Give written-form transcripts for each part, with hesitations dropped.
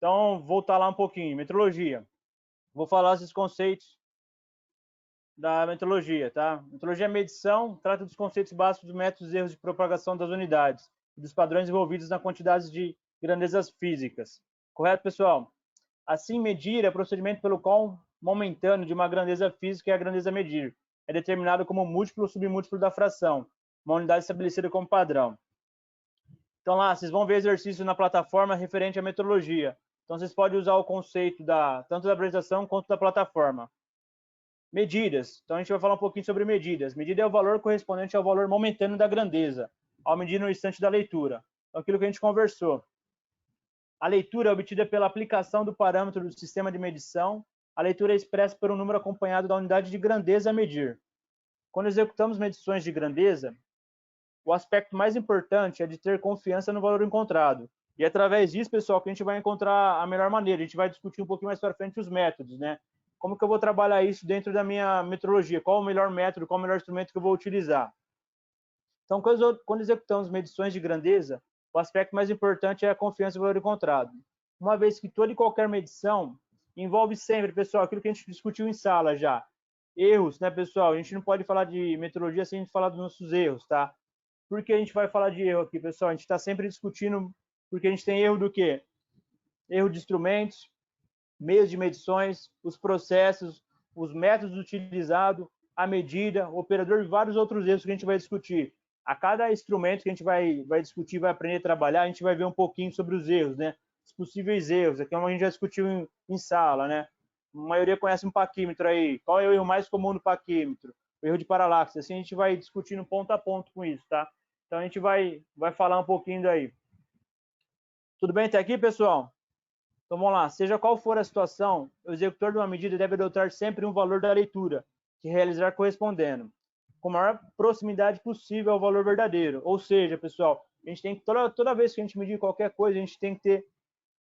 Então, voltar lá um pouquinho, metrologia. Vou falar esses conceitos da metrologia, tá? Metrologia é medição, trata dos conceitos básicos dos métodos e erros de propagação das unidades e dos padrões envolvidos na quantidade de grandezas físicas. Correto, pessoal? Assim, medir é o procedimento pelo qual momentâneo de uma grandeza física é a grandeza a medir. É determinado como múltiplo ou submúltiplo da fração, uma unidade estabelecida como padrão. Então lá, vocês vão ver exercício na plataforma referente à metrologia. Então vocês podem usar o conceito tanto da apresentação quanto da plataforma. Medidas. Então a gente vai falar um pouquinho sobre medidas. Medida é o valor correspondente ao valor momentâneo da grandeza, ao medir no instante da leitura. Então aquilo que a gente conversou. A leitura é obtida pela aplicação do parâmetro do sistema de medição. A leitura é expressa por um número acompanhado da unidade de grandeza a medir. Quando executamos medições de grandeza, o aspecto mais importante é de ter confiança no valor encontrado. E é através disso, pessoal, que a gente vai encontrar a melhor maneira. A gente vai discutir um pouquinho mais para frente os métodos, né? Como que eu vou trabalhar isso dentro da minha metrologia? Qual o melhor método, qual o melhor instrumento que eu vou utilizar? Então, quando executamos medições de grandeza, o aspecto mais importante é a confiança no valor encontrado. Uma vez que toda e qualquer medição envolve sempre, pessoal, aquilo que a gente discutiu em sala já. Erros, né, pessoal? A gente não pode falar de metrologia sem a gente falar dos nossos erros, tá? Por que a gente vai falar de erro aqui, pessoal? A gente está sempre discutindo, porque a gente tem erro do quê? Erro de instrumentos, meios de medições, os processos, os métodos utilizados, a medida, o operador e vários outros erros que a gente vai discutir. A cada instrumento que a gente vai discutir, vai aprender a trabalhar, a gente vai ver um pouquinho sobre os erros, né? Os possíveis erros, aqui a gente já discutiu em sala, né? A maioria conhece um paquímetro aí. Qual é o erro mais comum do paquímetro? O erro de paralaxe. Assim a gente vai discutindo ponto a ponto com isso, tá? Então a gente vai falar um pouquinho daí. Tudo bem até aqui, pessoal? Então vamos lá. Seja qual for a situação, o executor de uma medida deve adotar sempre um valor da leitura, que realizar correspondendo, com a maior proximidade possível ao valor verdadeiro. Ou seja, pessoal, a gente tem que, toda vez que a gente medir qualquer coisa, a gente tem que ter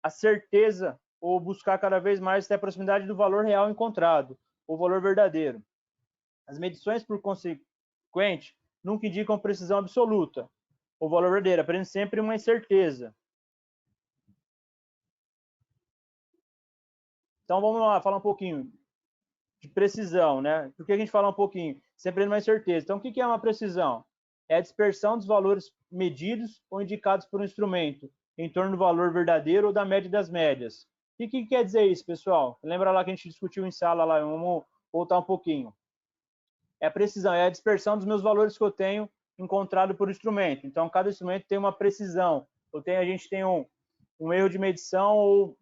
a certeza ou buscar cada vez mais ter a proximidade do valor real encontrado, o valor verdadeiro. As medições, por consequente, nunca indicam precisão absoluta, o valor verdadeiro, apenas sempre uma incerteza. Então vamos lá, falar um pouquinho de precisão, né? Por que a gente fala um pouquinho? Sempre uma incerteza. Então o que é uma precisão? É a dispersão dos valores medidos ou indicados por um instrumento em torno do valor verdadeiro ou da média das médias. O que quer dizer isso, pessoal? Lembra lá que a gente discutiu em sala lá, vamos voltar um pouquinho. É a precisão, é a dispersão dos meus valores que eu tenho encontrado por instrumento. Então, cada instrumento tem uma precisão. A gente tem um erro de medição ou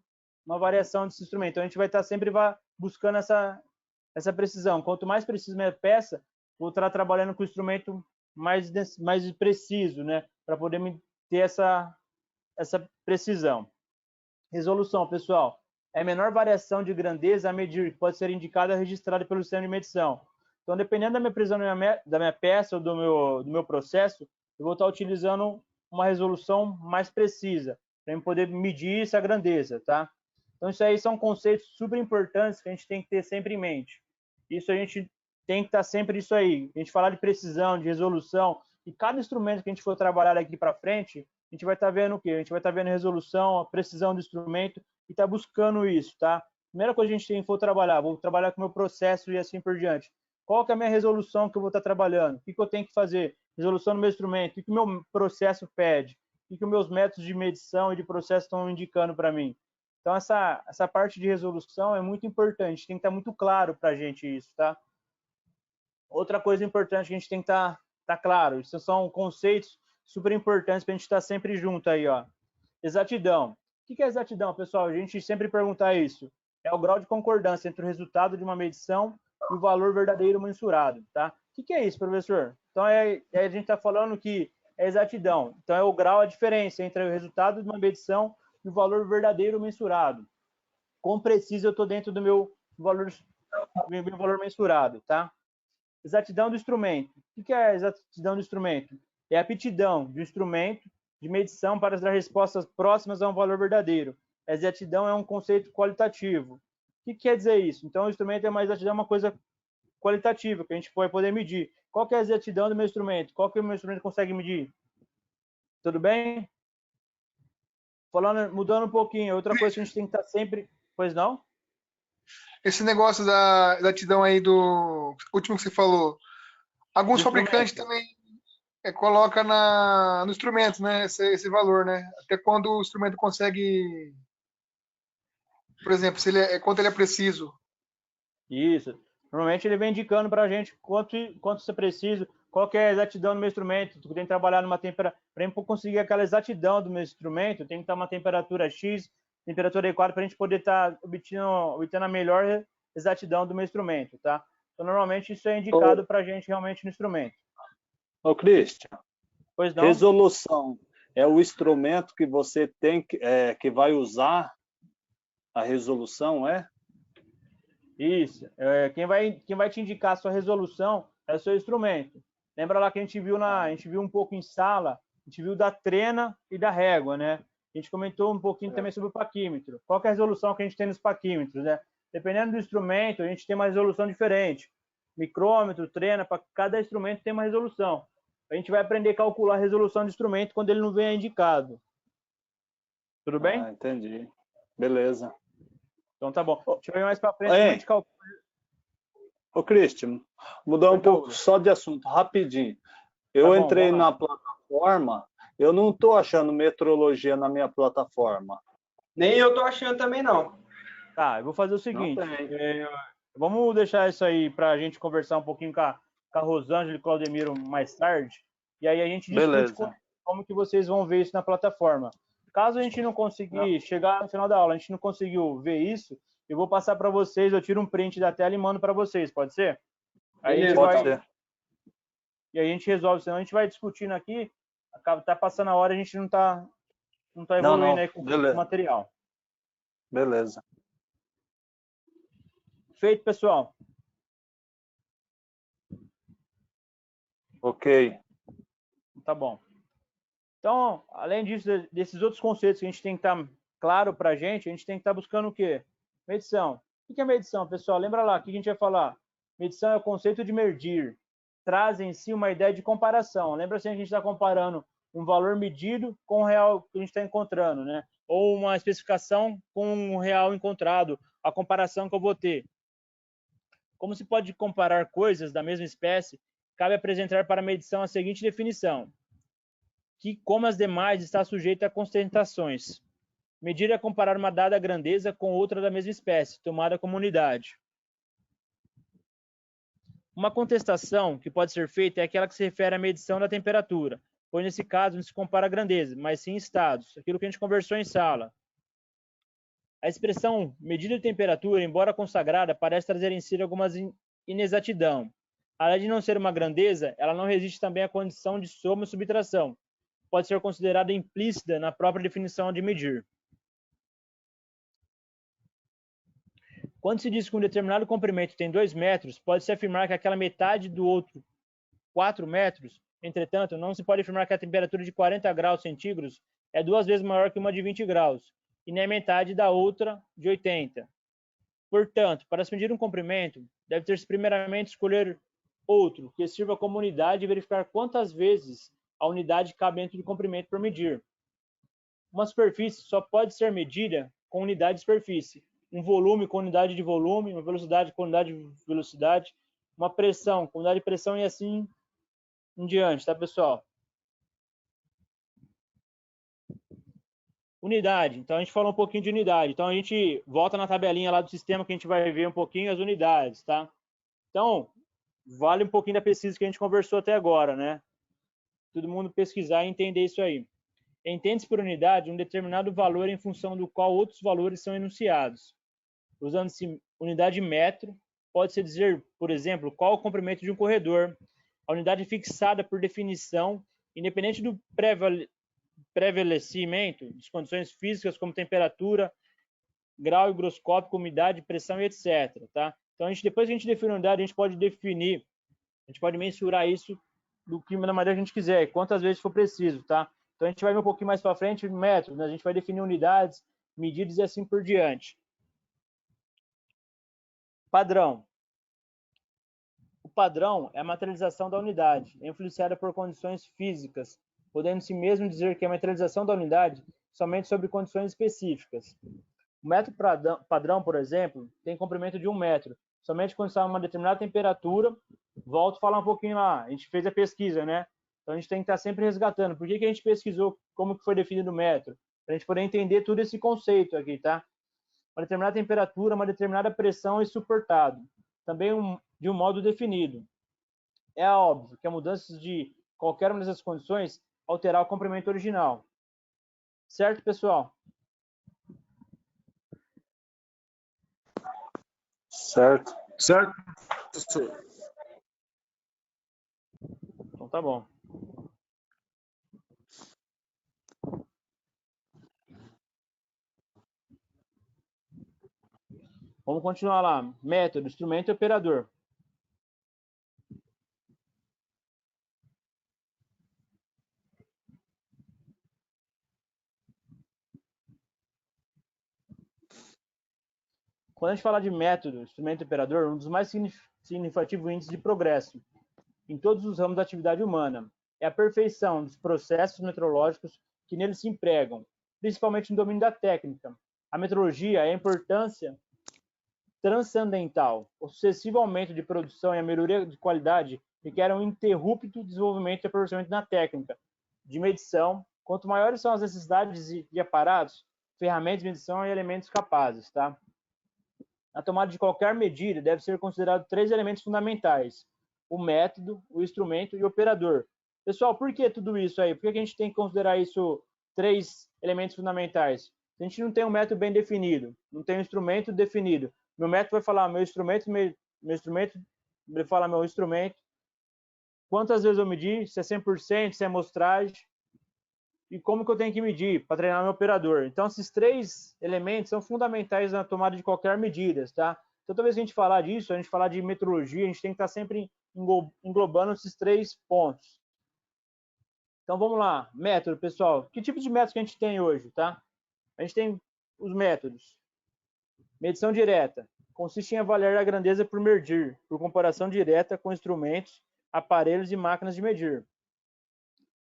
uma variação desse instrumento. Então, a gente vai estar sempre buscando essa precisão. Quanto mais precisa minha peça, vou estar trabalhando com o instrumento mais preciso, né? Para poder ter essa precisão. Resolução, pessoal, é a menor variação de grandeza a medir, que pode ser indicada e registrada pelo sistema de medição. Então, dependendo da minha precisão da minha peça ou do meu processo, eu vou estar utilizando uma resolução mais precisa, para eu poder medir essa grandeza, tá? Então, isso aí são conceitos super importantes que a gente tem que ter sempre em mente. Isso a gente tem que estar sempre isso aí. A gente falar de precisão, de resolução, e cada instrumento que a gente for trabalhar daqui para frente, a gente vai estar vendo o quê? A gente vai estar vendo a resolução, a precisão do instrumento e está buscando isso, tá? Primeira coisa que a gente tem que for trabalhar, vou trabalhar com o meu processo e assim por diante. Qual que é a minha resolução que eu vou estar trabalhando? O que eu tenho que fazer? Resolução do meu instrumento, o que o meu processo pede? O que os meus métodos de medição e de processo estão indicando para mim? Então, essa parte de resolução é muito importante, tem que estar muito claro para a gente isso, tá? Outra coisa importante que a gente tem que estar claro, esses são conceitos super importantes para a gente estar sempre junto aí, ó. Exatidão. O que é exatidão, pessoal? A gente sempre pergunta isso. É o grau de concordância entre o resultado de uma medição e o valor verdadeiro mensurado, tá? O que é isso, professor? Então, a gente está falando que é exatidão. Então, é o grau, a diferença entre o resultado de uma medição e o valor verdadeiro mensurado. Quão preciso eu estou dentro do meu valor mensurado, tá? Exatidão do instrumento. O que é a exatidão do instrumento? É a aptidão do instrumento de medição para dar respostas próximas a um valor verdadeiro. A exatidão é um conceito qualitativo. O que quer dizer isso? Então, o instrumento é uma exatidão, uma coisa qualitativa, que a gente vai poder medir. Qual que é a exatidão do meu instrumento? Qual que o meu instrumento consegue medir? Tudo bem? mudando um pouquinho, outra coisa que a gente tem que estar sempre... Pois não? Esse negócio da exatidão aí do último que você falou, alguns fabricantes também coloca no instrumento, né? Esse valor, né? Até quando o instrumento consegue, por exemplo, se quanto ele é preciso. Isso. Normalmente ele vem indicando para a gente quanto você precisa, qual que é a exatidão do meu instrumento. Tu tem que trabalhar numa temperatura, para a gente conseguir aquela exatidão do meu instrumento, tem que estar uma temperatura X, temperatura adequada para a gente poder estar obtendo a melhor exatidão do meu instrumento, tá? Então normalmente isso é indicado para a gente realmente no instrumento. Ô, Christian, Pois não? resolução é o instrumento que você tem que vai usar a resolução, é? Isso. Quem vai te indicar a sua resolução é o seu instrumento. Lembra lá que a gente viu um pouco em sala, a gente viu da trena e da régua, né? A gente comentou um pouquinho também sobre o paquímetro. Qual que é a resolução que a gente tem nos paquímetros, né? Dependendo do instrumento, a gente tem uma resolução diferente. Micrômetro, trena, para cada instrumento tem uma resolução. A gente vai aprender a calcular a resolução do instrumento quando ele não vem indicado. Tudo bem? Ah, entendi. Beleza. Então tá bom. Deixa eu ver mais para frente como a gente calcula. Ô, Christian, mudar um pouco só de assunto, rapidinho. Eu entrei na plataforma, eu não estou achando metrologia na minha plataforma. Nem eu estou achando também, não. Tá, eu vou fazer o seguinte. Vamos deixar isso aí para a gente conversar um pouquinho com a Rosângela e o Claudemiro mais tarde. E aí a gente discute como que vocês vão ver isso na plataforma. Caso a gente não conseguir chegar no final da aula, a gente não conseguiu ver isso, eu vou passar para vocês, eu tiro um print da tela e mando para vocês, pode ser? Aí a gente pode ser. E aí a gente resolve, senão a gente vai discutindo aqui, tá passando a hora, a gente não tá evoluindo aí com o material. Beleza. Feito, pessoal. Ok. Tá bom. Então, além disso, desses outros conceitos que a gente tem que estar claro para a gente tem que estar buscando o quê? Medição. O que é medição, pessoal? Lembra lá, o que a gente vai falar? Medição é o conceito de medir. Traz em si uma ideia de comparação. Lembra se a gente está comparando um valor medido com o real que a gente está encontrando, né? Ou uma especificação com o real encontrado, a comparação que eu vou ter. Como se pode comparar coisas da mesma espécie, cabe apresentar para a medição a seguinte definição: que, como as demais, está sujeita a constatações. Medir é comparar uma dada grandeza com outra da mesma espécie, tomada como unidade. Uma contestação que pode ser feita é aquela que se refere à medição da temperatura, pois nesse caso não se compara a grandeza, mas sim estados, aquilo que a gente conversou em sala. A expressão medida de temperatura, embora consagrada, parece trazer em si algumas inexatidão. Além de não ser uma grandeza, ela não resiste também à condição de soma e subtração. Pode ser considerada implícita na própria definição de medir. Quando se diz que um determinado comprimento tem 2 metros, pode-se afirmar que aquela metade do outro 4 metros. Entretanto, não se pode afirmar que a temperatura de 40 graus centígrados é 2 vezes maior que uma de 20 graus, e nem a metade da outra de 80. Portanto, para se medir um comprimento, deve ter-se primeiramente escolher outro, que sirva como unidade e verificar quantas vezes a unidade cabe dentro do comprimento por medir. Uma superfície só pode ser medida com unidade de superfície, um volume com unidade de volume, uma velocidade com unidade de velocidade, uma pressão com unidade de pressão e assim em diante, tá, pessoal? Unidade. Então, a gente falou um pouquinho de unidade. Então, a gente volta na tabelinha lá do sistema que a gente vai ver um pouquinho as unidades, tá? Então, vale um pouquinho da pesquisa que a gente conversou até agora, né? Todo mundo pesquisar e entender isso aí. Entende-se por unidade um determinado valor em função do qual outros valores são enunciados. Usando-se unidade metro, pode-se dizer, por exemplo, qual o comprimento de um corredor. A unidade fixada por definição, independente do prevalecimento das condições físicas como temperatura, grau higroscópico, umidade, pressão e etc. Tá? Então, depois que a gente define a unidade, a gente pode definir, a gente pode mensurar isso do que da maneira que a gente quiser, quantas vezes for preciso, tá? Então, a gente vai ver um pouquinho mais para frente, metros, né? A gente vai definir unidades, medidas e assim por diante. Padrão. O padrão é a materialização da unidade, influenciada por condições físicas, podendo-se mesmo dizer que a materialização da unidade somente sobre condições específicas. O método padrão, por exemplo, tem comprimento de 1 metro, somente quando está a uma determinada temperatura. Volto a falar um pouquinho lá, a gente fez a pesquisa, né? Então a gente tem que estar sempre resgatando. Por que a gente pesquisou como que foi definido o metro? Para a gente poder entender todo esse conceito aqui, tá? Uma determinada temperatura, uma determinada pressão e suportado. Também de um modo definido. É óbvio que a mudança de qualquer uma dessas condições alterar o comprimento original. Certo, pessoal? Certo. Certo? Então tá bom. Vamos continuar lá. Método, instrumento e operador. Quando a gente fala de método, instrumento e operador, um dos mais significativos índices de progresso em todos os ramos da atividade humana é a perfeição dos processos metrológicos que neles se empregam, principalmente no domínio da técnica. A metrologia é a importância transcendental. O sucessivo aumento de produção e a melhoria de qualidade requerem um ininterrupto desenvolvimento e aperfeiçoamento na técnica de medição. Quanto maiores são as necessidades de aparatos, ferramentas de medição e elementos capazes, tá? Na tomada de qualquer medida, deve ser considerado 3 elementos fundamentais: o método, o instrumento e o operador. Pessoal, por que tudo isso aí? Por que a gente tem que considerar isso 3 elementos fundamentais? Se a gente não tem um método bem definido, não tem um instrumento definido, meu método vai falar meu instrumento vai falar meu instrumento, quantas vezes eu medi, se é 100%, se é amostragem, e como que eu tenho que medir para treinar meu operador. Então, esses 3 elementos são fundamentais na tomada de qualquer medida, tá? Então, toda vez que a gente falar disso, a gente falar de metrologia, a gente tem que estar sempre englobando esses 3 pontos. Então, vamos lá. Método, pessoal. Que tipo de método que a gente tem hoje, tá? A gente tem os métodos. Medição direta. Consiste em avaliar a grandeza por medir, por comparação direta com instrumentos, aparelhos e máquinas de medir.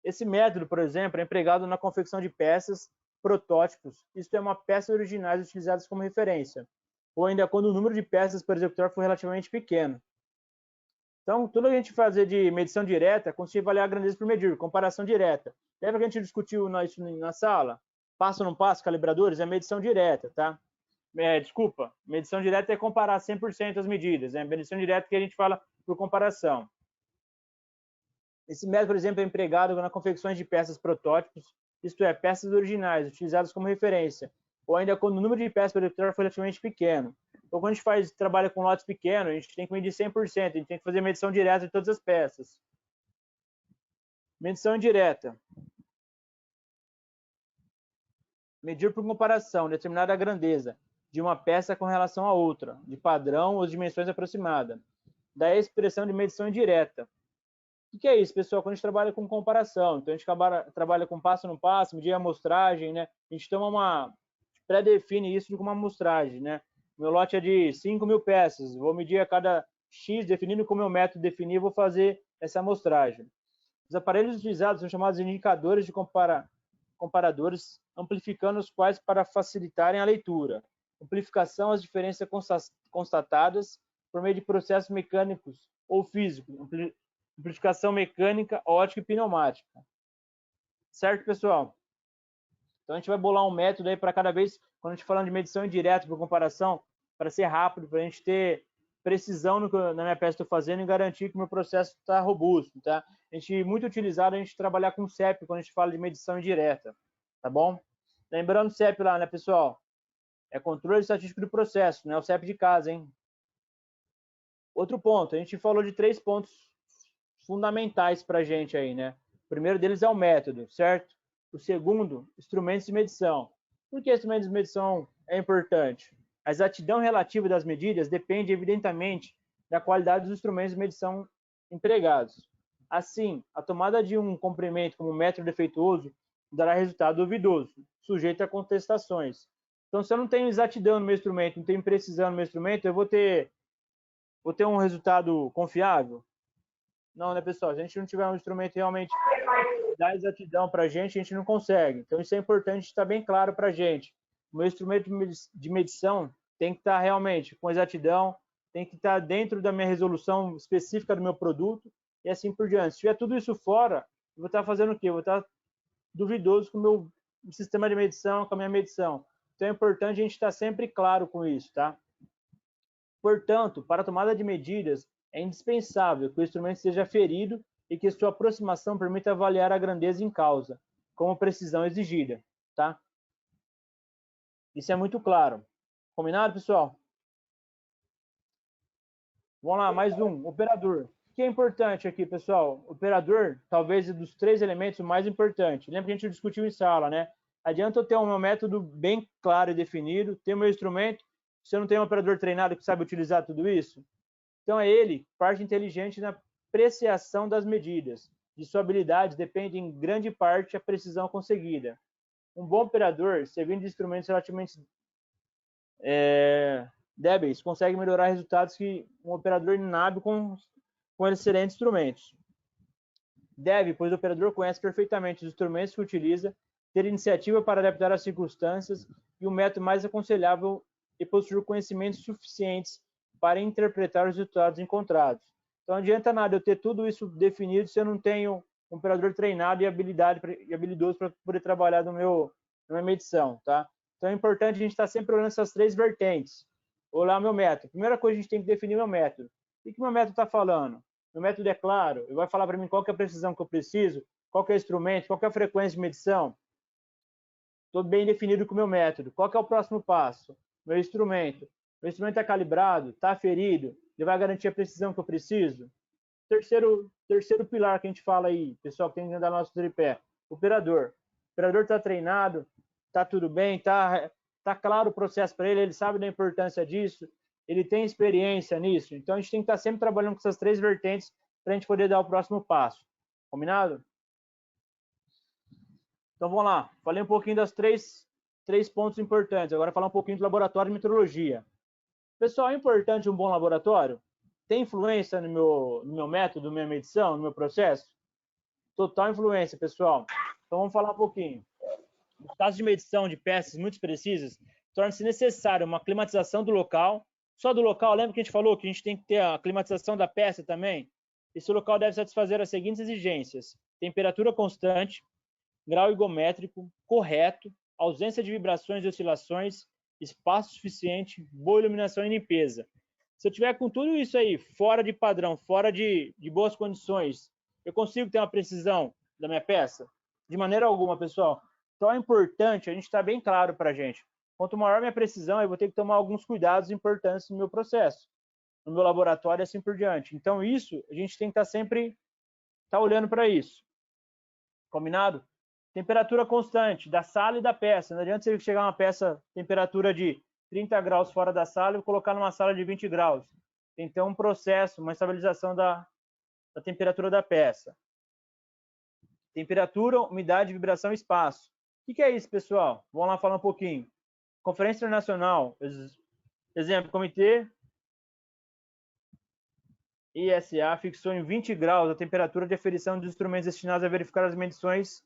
Esse método, por exemplo, é empregado na confecção de peças, protótipos, isto é, uma peças originais utilizadas como referência, ou ainda quando o número de peças por executar for relativamente pequeno. Então, tudo que a gente fazer de medição direta consiste em avaliar a grandeza por medir, comparação direta. Lembra que a gente discutiu isso na sala? Passo ou não passo, calibradores? É medição direta, tá? Desculpa, medição direta é comparar 100% as medidas, né? Medição direta que a gente fala por comparação. Esse método, por exemplo, é empregado na confecção de peças protótipos, isto é, peças originais, utilizadas como referência, ou ainda quando o número de peças por executar for relativamente pequeno. Então, quando a gente trabalha com lotes pequenos, a gente tem que medir 100%, a gente tem que fazer medição direta de todas as peças. Medição indireta. Medir por comparação, determinar a grandeza de uma peça com relação a outra, de padrão ou dimensões aproximadas. Daí a expressão de medição indireta. O que é isso, pessoal? Quando a gente trabalha com comparação, então a gente trabalha com passo no passo, medir a amostragem, né? A gente pré-define isso como uma amostragem, né? Meu lote é de 5.000 peças, vou medir a cada X, definindo como meu método definir, vou fazer essa amostragem. Os aparelhos utilizados são chamados de indicadores de comparadores, amplificando os quais para facilitarem a leitura. Amplificação, as diferenças constatadas por meio de processos mecânicos ou físicos. Amplificação mecânica, ótica e pneumática. Certo, pessoal? Então, a gente vai bolar um método aí para cada vez, quando a gente falando de medição indireta por comparação, para ser rápido, para a gente ter precisão no que na minha peça estou fazendo e garantir que o meu processo está robusto, tá? A gente, muito utilizado, a gente trabalhar com CEP quando a gente fala de medição indireta, tá bom? Lembrando o CEP lá, né, pessoal? É controle estatístico do processo, não é o CEP de casa, hein? Outro ponto, a gente falou de 3 pontos fundamentais para a gente aí, né? O primeiro deles é o método, certo? O segundo, instrumentos de medição. Por que instrumentos de medição é importante? A exatidão relativa das medidas depende, evidentemente, da qualidade dos instrumentos de medição empregados. Assim, a tomada de um comprimento como método defeituoso dará resultado duvidoso, sujeito a contestações. Então, se eu não tenho exatidão no meu instrumento, não tenho precisão no meu instrumento, eu vou ter um resultado confiável? Não, né, pessoal? Se a gente não tiver um instrumento realmente dar exatidão para a gente não consegue. Então, isso é importante estar bem claro para a gente. O meu instrumento de medição tem que estar realmente com exatidão, tem que estar dentro da minha resolução específica do meu produto e assim por diante. Se tiver tudo isso fora, eu vou estar fazendo o quê? Eu vou estar duvidoso com o meu sistema de medição, com a minha medição. Então, é importante a gente estar sempre claro com isso, tá? Portanto, para a tomada de medidas, é indispensável que o instrumento seja ferido e que sua aproximação permita avaliar a grandeza em causa, com a precisão exigida, tá? Isso é muito claro. Combinado, pessoal? Vamos lá, mais um. Operador. O que é importante aqui, pessoal? Operador, talvez dos 3 elementos, o mais importante. Lembra que a gente discutiu em sala, né? Adianta eu ter um método bem claro e definido, ter o meu instrumento, se eu não tenho um operador treinado que sabe utilizar tudo isso. Então, é ele, parte inteligente na apreciação das medidas. De sua habilidade depende, em grande parte, a precisão conseguida. Um bom operador, servindo de instrumentos relativamente débeis, consegue melhorar resultados que um operador inábil com excelentes instrumentos. Deve, pois o operador conhece perfeitamente os instrumentos que utiliza, ter iniciativa para adaptar às circunstâncias e o método mais aconselhável e possuir conhecimentos suficientes para interpretar os resultados encontrados. Então, não adianta nada eu ter tudo isso definido se eu não tenho um operador treinado e habilidoso para poder trabalhar na minha medição, tá? Então, é importante a gente estar sempre olhando essas 3 vertentes. Olhar o meu método. Primeira coisa, a gente tem que definir meu método. O que meu método está falando? Meu método é claro? Ele vai falar para mim qual que é a precisão que eu preciso, qual que é o instrumento, qual que é a frequência de medição? Estou bem definido com o meu método. Qual que é o próximo passo? Meu instrumento. Meu instrumento está calibrado? Está ferido? Ele vai garantir a precisão que eu preciso? Terceiro pilar que a gente fala aí, pessoal que tem que andar no nosso tripé. Operador. O operador está treinado? Está tudo bem? Está claro o processo para ele? Ele sabe da importância disso? Ele tem experiência nisso? Então, a gente tem que estar sempre trabalhando com essas 3 vertentes para a gente poder dar o próximo passo. Combinado? Então, vamos lá. Falei um pouquinho das três pontos importantes. Agora, falar um pouquinho do laboratório de metrologia. Pessoal, é importante um bom laboratório? Tem influência no meu método, na minha medição, no meu processo? Total influência, pessoal. Então, vamos falar um pouquinho. No caso de medição de peças muito precisas, torna-se necessário uma climatização do local. Só do local, lembra que a gente falou que a gente tem que ter a climatização da peça também? Esse local deve satisfazer as seguintes exigências: temperatura constante, grau higrométrico correto, ausência de vibrações e oscilações, espaço suficiente, boa iluminação e limpeza. Se eu tiver com tudo isso aí fora de padrão, fora de boas condições, eu consigo ter uma precisão da minha peça? De maneira alguma, pessoal. Então é importante a gente estar bem claro para a gente. Quanto maior minha precisão, eu vou ter que tomar alguns cuidados importantes no meu processo, no meu laboratório e assim por diante. Então isso, a gente tem que estar sempre olhando para isso. Combinado? Temperatura constante da sala e da peça. Não adianta você chegar uma peça temperatura de 30 graus fora da sala e colocar numa sala de 20 graus. Tem que ter um processo, uma estabilização da temperatura da peça. Temperatura, umidade, vibração e espaço. O que é isso, pessoal? Vamos lá falar um pouquinho. Conferência Internacional, exemplo, Comitê ISA fixou em 20 graus a temperatura de aferição dos instrumentos destinados a verificar as medições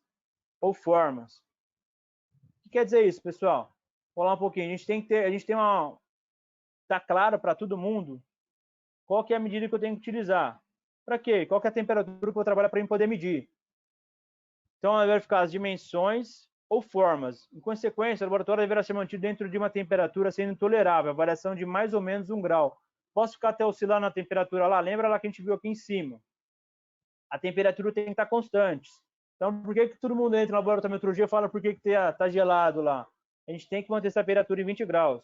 ou formas. O que quer dizer isso, pessoal? Vou falar um pouquinho. A gente tem uma... Está claro para todo mundo qual que é a medida que eu tenho que utilizar. Para quê? Qual que é a temperatura que eu vou trabalhar para eu poder medir? Então, vai verificar as dimensões ou formas. Em consequência, o laboratório deverá ser mantido dentro de uma temperatura sendo tolerável, a variação de mais ou menos 1 grau. Posso ficar até oscilar na temperatura lá? Lembra lá que a gente viu aqui em cima? A temperatura tem que estar constante. Então, por que todo mundo entra no laboratório de metrologia e fala por que está gelado lá? A gente tem que manter essa temperatura em 20 graus.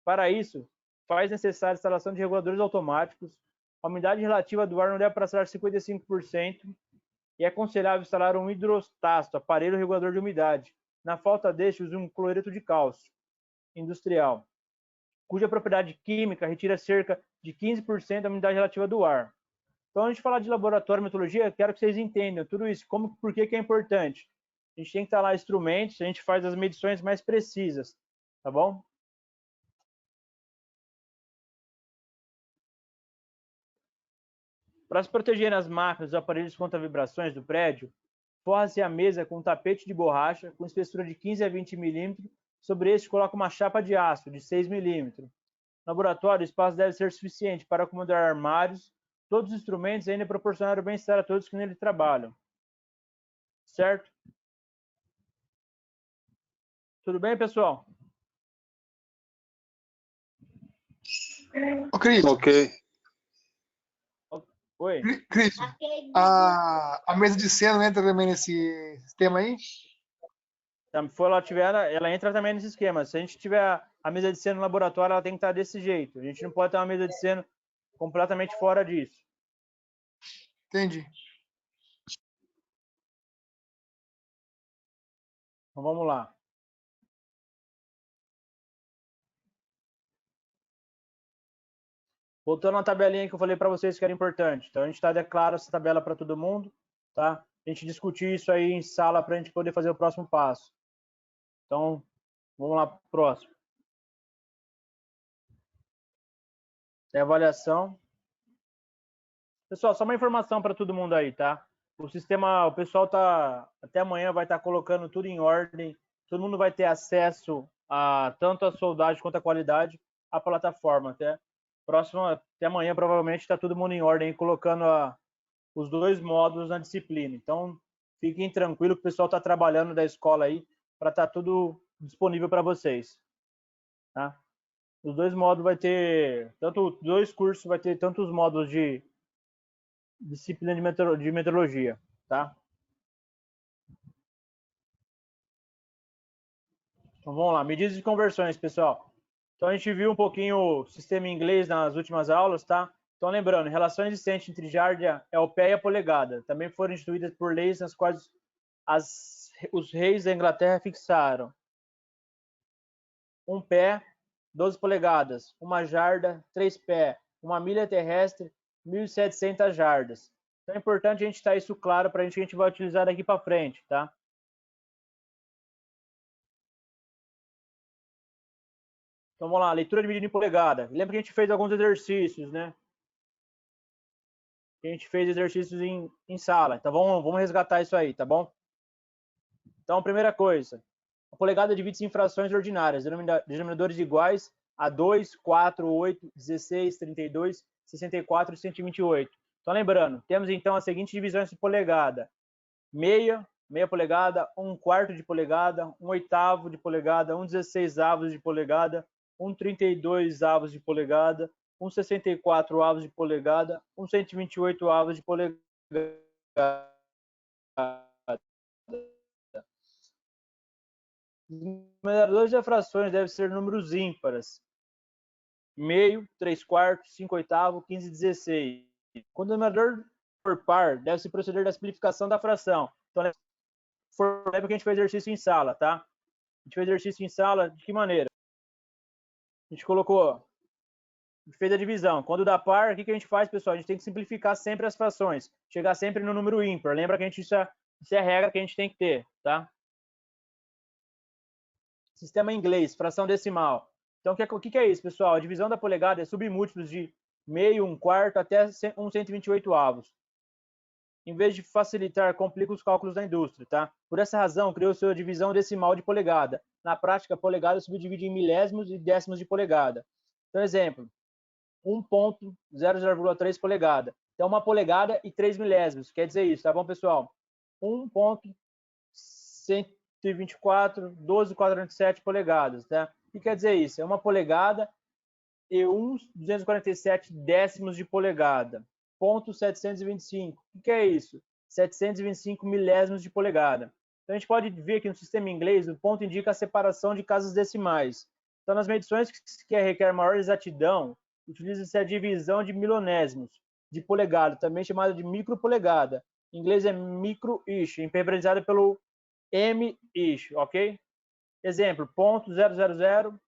Para isso, faz necessária a instalação de reguladores automáticos. A umidade relativa do ar não deve passar de 55%. E é aconselhável instalar um hidrostato, aparelho regulador de umidade. Na falta deste, use um cloreto de cálcio industrial, cuja propriedade química retira cerca de 15% da umidade relativa do ar. Então, antes de falar de laboratório de metrologia, quero que vocês entendam tudo isso, por que é importante. A gente tem que instalar instrumentos, a gente faz as medições mais precisas, tá bom? Para se proteger as máquinas e aparelhos contra vibrações do prédio, forra-se a mesa com um tapete de borracha com espessura de 15 a 20 milímetros. Sobre este, coloca uma chapa de aço de 6 milímetros. No laboratório, o espaço deve ser suficiente para acomodar armários, todos os instrumentos e ainda proporcionar o bem-estar a todos que nele trabalham. Certo? Tudo bem, pessoal? Ô, Cris. Ok. Oi? Cris, a mesa de seno entra também nesse sistema aí? Se ela tiver, ela entra também nesse esquema. Se a gente tiver a mesa de seno no laboratório, ela tem que estar desse jeito. A gente não pode ter uma mesa de seno completamente fora disso. Entendi. Então vamos lá. Voltando à tabelinha que eu falei para vocês que era importante. Então a gente declara essa tabela para todo mundo, tá? A gente discutir isso aí em sala para a gente poder fazer o próximo passo. Então, vamos lá para o próximo. É avaliação. Pessoal, só uma informação para todo mundo aí, tá? O sistema, o pessoal até amanhã vai estar colocando tudo em ordem. Todo mundo vai ter acesso a tanto a soldagem quanto a qualidade à plataforma, até amanhã provavelmente está todo mundo em ordem colocando os dois módulos na disciplina. Então, fiquem tranquilos que o pessoal está trabalhando da escola aí para estar tudo disponível para vocês, tá? Os dois módulos vai ter dois cursos, vai ter tanto os módulos de disciplina de meteorologia, tá? Então vamos lá, medidas de conversões, pessoal. Então a gente viu um pouquinho o sistema em inglês nas últimas aulas, tá? Então lembrando, relações existentes entre jarda, o pé e a polegada também foram instituídas por leis nas quais os reis da Inglaterra fixaram um pé, 12 polegadas, uma jarda, 3 pés, uma milha terrestre, 1.700 jardas. Então é importante a gente estar isso claro para a gente vai utilizar daqui para frente, tá? Então vamos lá, leitura dividida em polegada. Lembra que a gente fez alguns exercícios, né? A gente fez exercícios em sala. Então vamos resgatar isso aí, tá bom? Então, primeira coisa, a polegada divide-se em frações ordinárias, denominadores iguais a 2, 4, 8, 16, 32, 64 e 128. Então, lembrando, temos então as seguintes divisões de polegada: meia polegada, 1/4 de polegada, 1/8 de polegada, 1/16 de polegada, 1/32 de polegada, 1/64 de polegada, 1/128 de polegada. Os numeradores de frações devem ser números ímpares: meio, 3/4, 5/8, 15 e 16. Quando o numerador for par, deve-se proceder da simplificação da fração. Então, lembra que a gente fez exercício em sala, tá? A gente fez exercício em sala de que maneira? A gente fez a divisão. Quando dá par, o que a gente faz, pessoal? A gente tem que simplificar sempre as frações, chegar sempre no número ímpar. Lembra que isso é a regra que a gente tem que ter, tá? Sistema em inglês, fração decimal. Então, o que é isso, pessoal? A divisão da polegada é submúltiplos de meio, 1/4 até 1/128. Em vez de facilitar, complica os cálculos da indústria, tá? Por essa razão, criou-se a divisão decimal de polegada. Na prática, a polegada subdivide em milésimos e décimos de polegada. Então, exemplo, 1.00,3 polegada. Então, 1 polegada e 3 milésimos. Quer dizer isso, tá bom, pessoal? 1.124, 12,47 polegadas, tá? O que quer dizer isso? É 1 polegada e 1,247 décimos de polegada. 0,725. O que é isso? 725 milésimos de polegada. Então, a gente pode ver que no sistema inglês, o ponto indica a separação de casas decimais. Então, nas medições que requer maior exatidão, utiliza-se a divisão de milonésimos de polegada, também chamada de micropolegada. Em inglês é micro-inch, representado pelo m-inch, ok? Exemplo, 0.000,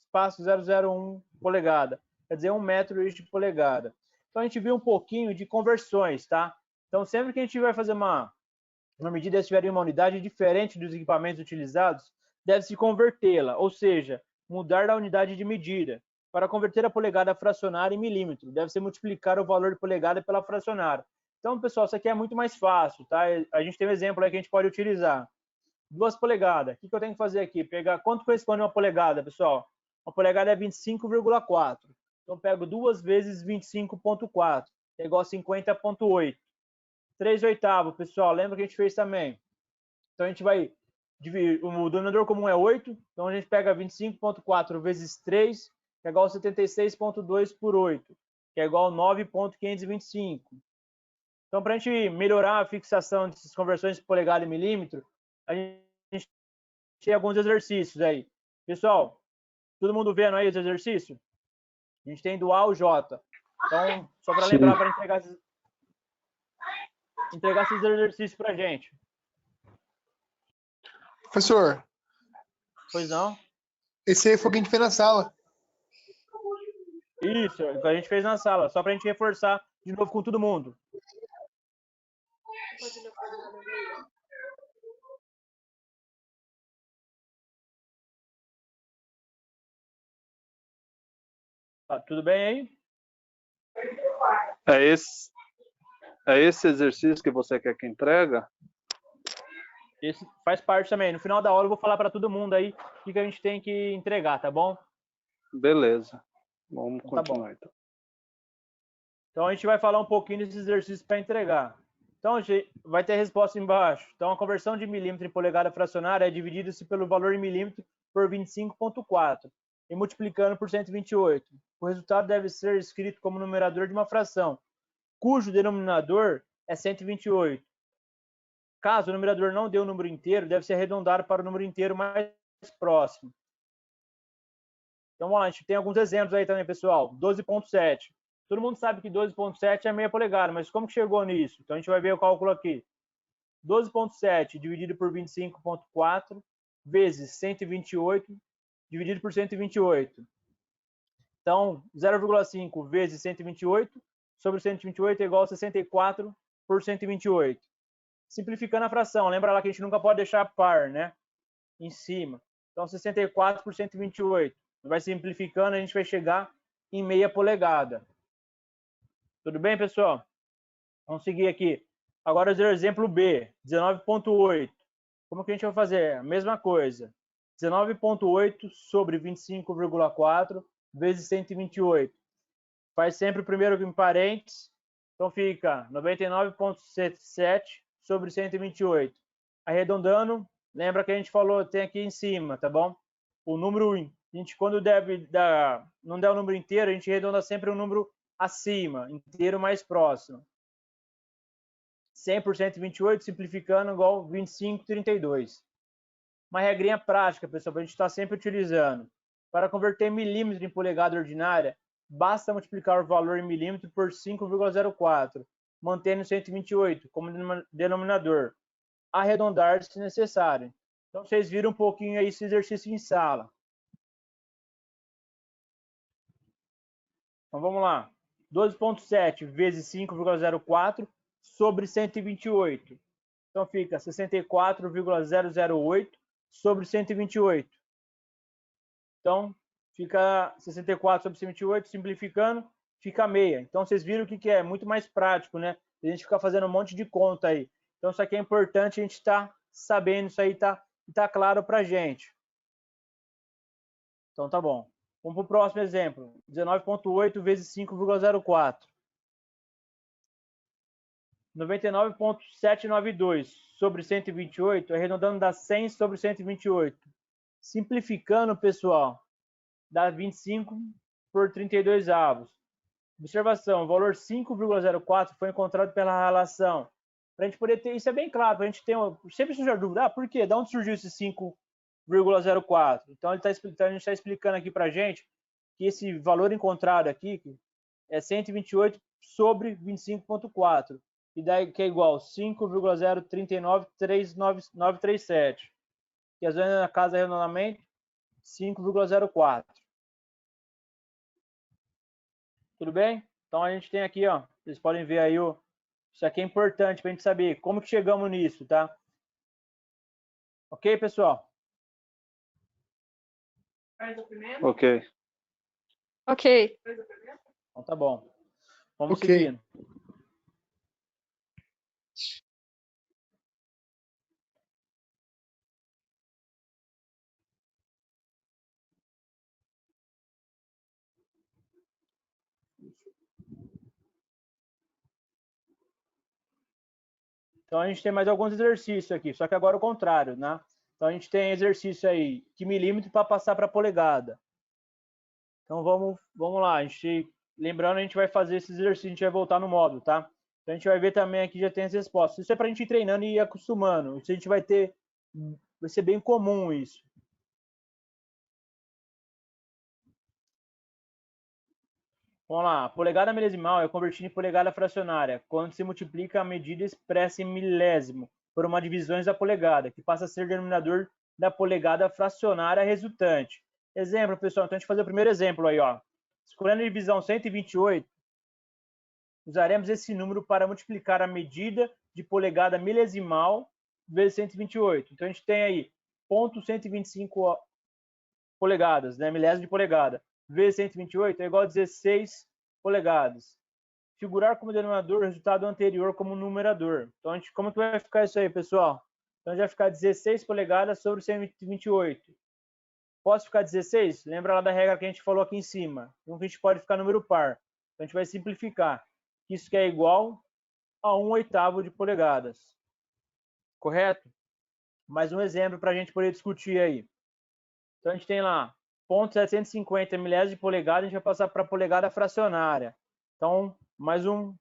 espaço 001 polegada. Quer dizer, 1 metro de polegada. Então, a gente viu um pouquinho de conversões, tá? Então, sempre que a gente vai fazer uma medida, se tiver uma unidade diferente dos equipamentos utilizados, deve-se convertê-la, ou seja, mudar da unidade de medida. Para converter a polegada fracionária em milímetro, deve-se multiplicar o valor de polegada pela fracionária. Então, pessoal, isso aqui é muito mais fácil, tá? A gente tem um exemplo aí que a gente pode utilizar. 2 polegadas. O que eu tenho que fazer aqui? Pegar quanto corresponde a uma polegada, pessoal? Uma polegada é 25,4. Então, eu pego 2 vezes 25,4, é igual a 50,8. 3/8, pessoal. Lembra que a gente fez também? Então, a gente vai dividir. O denominador comum é 8. Então, a gente pega 25,4 vezes 3, que é igual a 76,2 por 8, que é igual a 9,525. Então, para a gente melhorar a fixação dessas conversões de polegada e milímetro, a gente tem alguns exercícios aí. Pessoal, todo mundo vendo aí os exercícios? A gente tem do A ao J. Então, só para lembrar, para entregar esses exercícios para a gente. Professor. Pois não? Esse aí foi o que a gente fez na sala. Isso, que a gente fez na sala, só para a gente reforçar de novo com todo mundo. Tá tudo bem aí? É esse exercício que você quer que entrega? Esse faz parte também. No final da aula eu vou falar para todo mundo aí o que a gente tem que entregar, tá bom? Beleza. Vamos Tá continuar bom. então. Então a gente vai falar um pouquinho desses exercícios para entregar. Então vai ter a resposta embaixo. Então a conversão de milímetro em polegada fracionária é dividida-se pelo valor em milímetro por 25,4 e multiplicando por 128. O resultado deve ser escrito como numerador de uma fração, cujo denominador é 128. Caso o numerador não dê o número inteiro, deve ser arredondado para o número inteiro mais próximo. Então, vamos lá, a gente tem alguns exemplos aí também, pessoal. 12,7. Todo mundo sabe que 12,7 é meia polegada, mas como que chegou nisso? Então, a gente vai ver o cálculo aqui. 12,7 dividido por 25,4 vezes 128 dividido por 128. Então, 0,5 vezes 128 sobre 128 é igual a 64 por 128. Simplificando a fração, lembra lá que a gente nunca pode deixar par, né? Em cima. Então, 64 por 128. Vai simplificando, a gente vai chegar em meia polegada. Tudo bem, pessoal? Vamos seguir aqui. Agora, o exemplo B, 19,8. Como que a gente vai fazer? A mesma coisa. 19,8 sobre 25,4 vezes 128. Faz sempre o primeiro em parênteses. Então, fica 99,77 sobre 128. Arredondando, lembra que a gente falou, tem aqui em cima, tá bom? O número, a gente quando não der o número inteiro, a gente arredonda sempre o número acima, inteiro mais próximo. 100 por 128, simplificando, igual 25,32. Uma regrinha prática, pessoal, para a gente estar sempre utilizando. Para converter milímetro em polegada ordinária, basta multiplicar o valor em milímetro por 5,04, mantendo 128 como denominador. Arredondar se necessário. Então, vocês viram um pouquinho aí esse exercício em sala. Então, vamos lá. 12,7 vezes 5,04 sobre 128. Então, fica 64,008 sobre 128. Então, fica 64 sobre 128, simplificando, fica meia. Então, vocês viram o que é? Muito mais prático, né? A gente fica fazendo um monte de conta aí. Então, isso aqui é importante a gente estar sabendo, isso aí tá claro para a gente. Então, tá bom. Vamos para o próximo exemplo. 19,8 vezes 5,04. 99,792 sobre 128, arredondando dá 100 sobre 128. Simplificando, pessoal, dá 25 por 32 avos. Observação, o valor 5,04 foi encontrado pela relação. Para a gente poder ter, isso é bem claro, para a gente ter, sempre surge a dúvida, por quê? De onde surgiu esse 5,04? Então, a gente está explicando aqui para a gente que esse valor encontrado aqui é 128 sobre 25,4, que é igual a 5,03939937, que às vezes na casa de arredondamento, 5,04. Tudo bem? Então a gente tem aqui, ó, vocês podem ver aí, isso aqui é importante para a gente saber como que chegamos nisso, tá? Ok, pessoal? Ok. Ok. Então tá bom. Vamos Ok. seguindo. Então, a gente tem mais alguns exercícios aqui, só que agora é o contrário, né? Então, a gente tem exercício aí de milímetro para passar para polegada. Então, vamos lá. Lembrando, a gente vai fazer esses exercícios, a gente vai voltar no módulo, tá? Então, a gente vai ver também aqui, já tem as respostas. Isso é para a gente ir treinando e ir acostumando. Isso a gente vai ser bem comum isso. Vamos lá. Polegada milesimal é convertida em polegada fracionária, quando se multiplica a medida expressa em milésimo por uma divisões da polegada, que passa a ser denominador da polegada fracionária resultante. Exemplo, pessoal. Então, a gente vai fazer o primeiro exemplo aí, ó. Escolhendo a divisão 128, usaremos esse número para multiplicar a medida de polegada milesimal vezes 128. Então, a gente tem aí 0,125 polegadas, né? Milésimo de polegada, vezes 128 é igual a 16 polegadas. Figurar como denominador o resultado anterior como numerador. Então, como que vai ficar isso aí, pessoal? Então, já vai ficar 16 polegadas sobre 128. Posso ficar 16? Lembra lá da regra que a gente falou aqui em cima. Então, a gente pode ficar número par. Então, a gente vai simplificar. Isso que é igual a 1/8 de polegadas. Correto? Mais um exemplo para a gente poder discutir aí. Então, a gente tem lá 0,750 milésimos de polegada, a gente vai passar para polegada fracionária. Então, mais um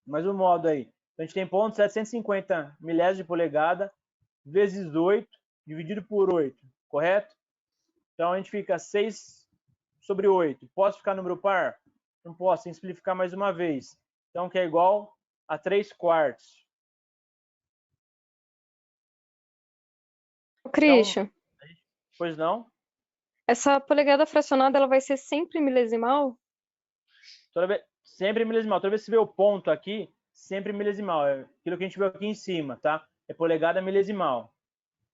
modo aí. Então, a gente tem 0,750 milésimos de polegada vezes 8, dividido por 8, correto? Então, a gente fica 6 sobre 8. Posso ficar número par? Não posso, simplificar mais uma vez. Então, que é igual a 3/4. Christian, Então, pois não? essa polegada fracionada ela vai ser sempre milesimal? Sempre milesimal. Toda vez que você vê o ponto aqui, sempre milesimal. É aquilo que a gente viu aqui em cima, tá? É polegada milesimal.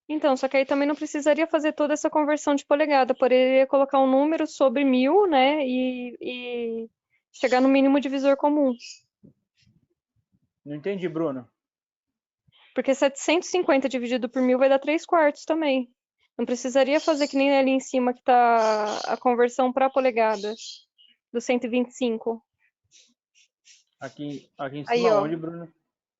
Então, só que aí também não precisaria fazer toda essa conversão de polegada, poderia colocar um número sobre 1000, né, e chegar no mínimo divisor comum. Não entendi, Bruno. Porque 750 dividido por 1000 vai dar 3/4 também. Não precisaria fazer que nem ali em cima que tá a conversão para polegada do 125. Aqui em Aí, cima ó. onde, Bruno?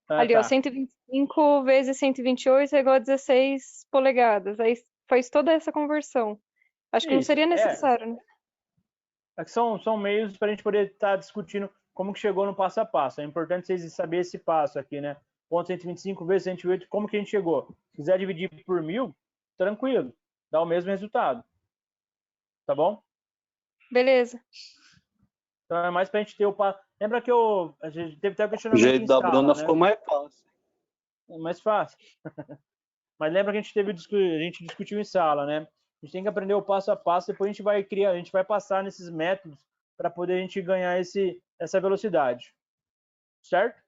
Ah, Ali, ó, tá. 125 vezes 128 é igual a 16 polegadas. Aí faz toda essa conversão. Acho que não Isso. seria necessário, né? É que são meios para a gente poder estar discutindo como que chegou no passo a passo. É importante vocês saberem esse passo aqui, né? 0,125 vezes 108, como que a gente chegou? Se quiser dividir por 1000, tranquilo. Dá o mesmo resultado. Tá bom? Beleza. Então é mais para a gente ter o passo. Lembra que a gente teve até o O questionamento jeito em da sala, Bruna né? ficou mais fácil. É mais fácil. Mas lembra que a gente discutiu em sala, né? A gente tem que aprender o passo a passo, depois a gente vai passar nesses métodos para poder a gente ganhar essa velocidade. Certo?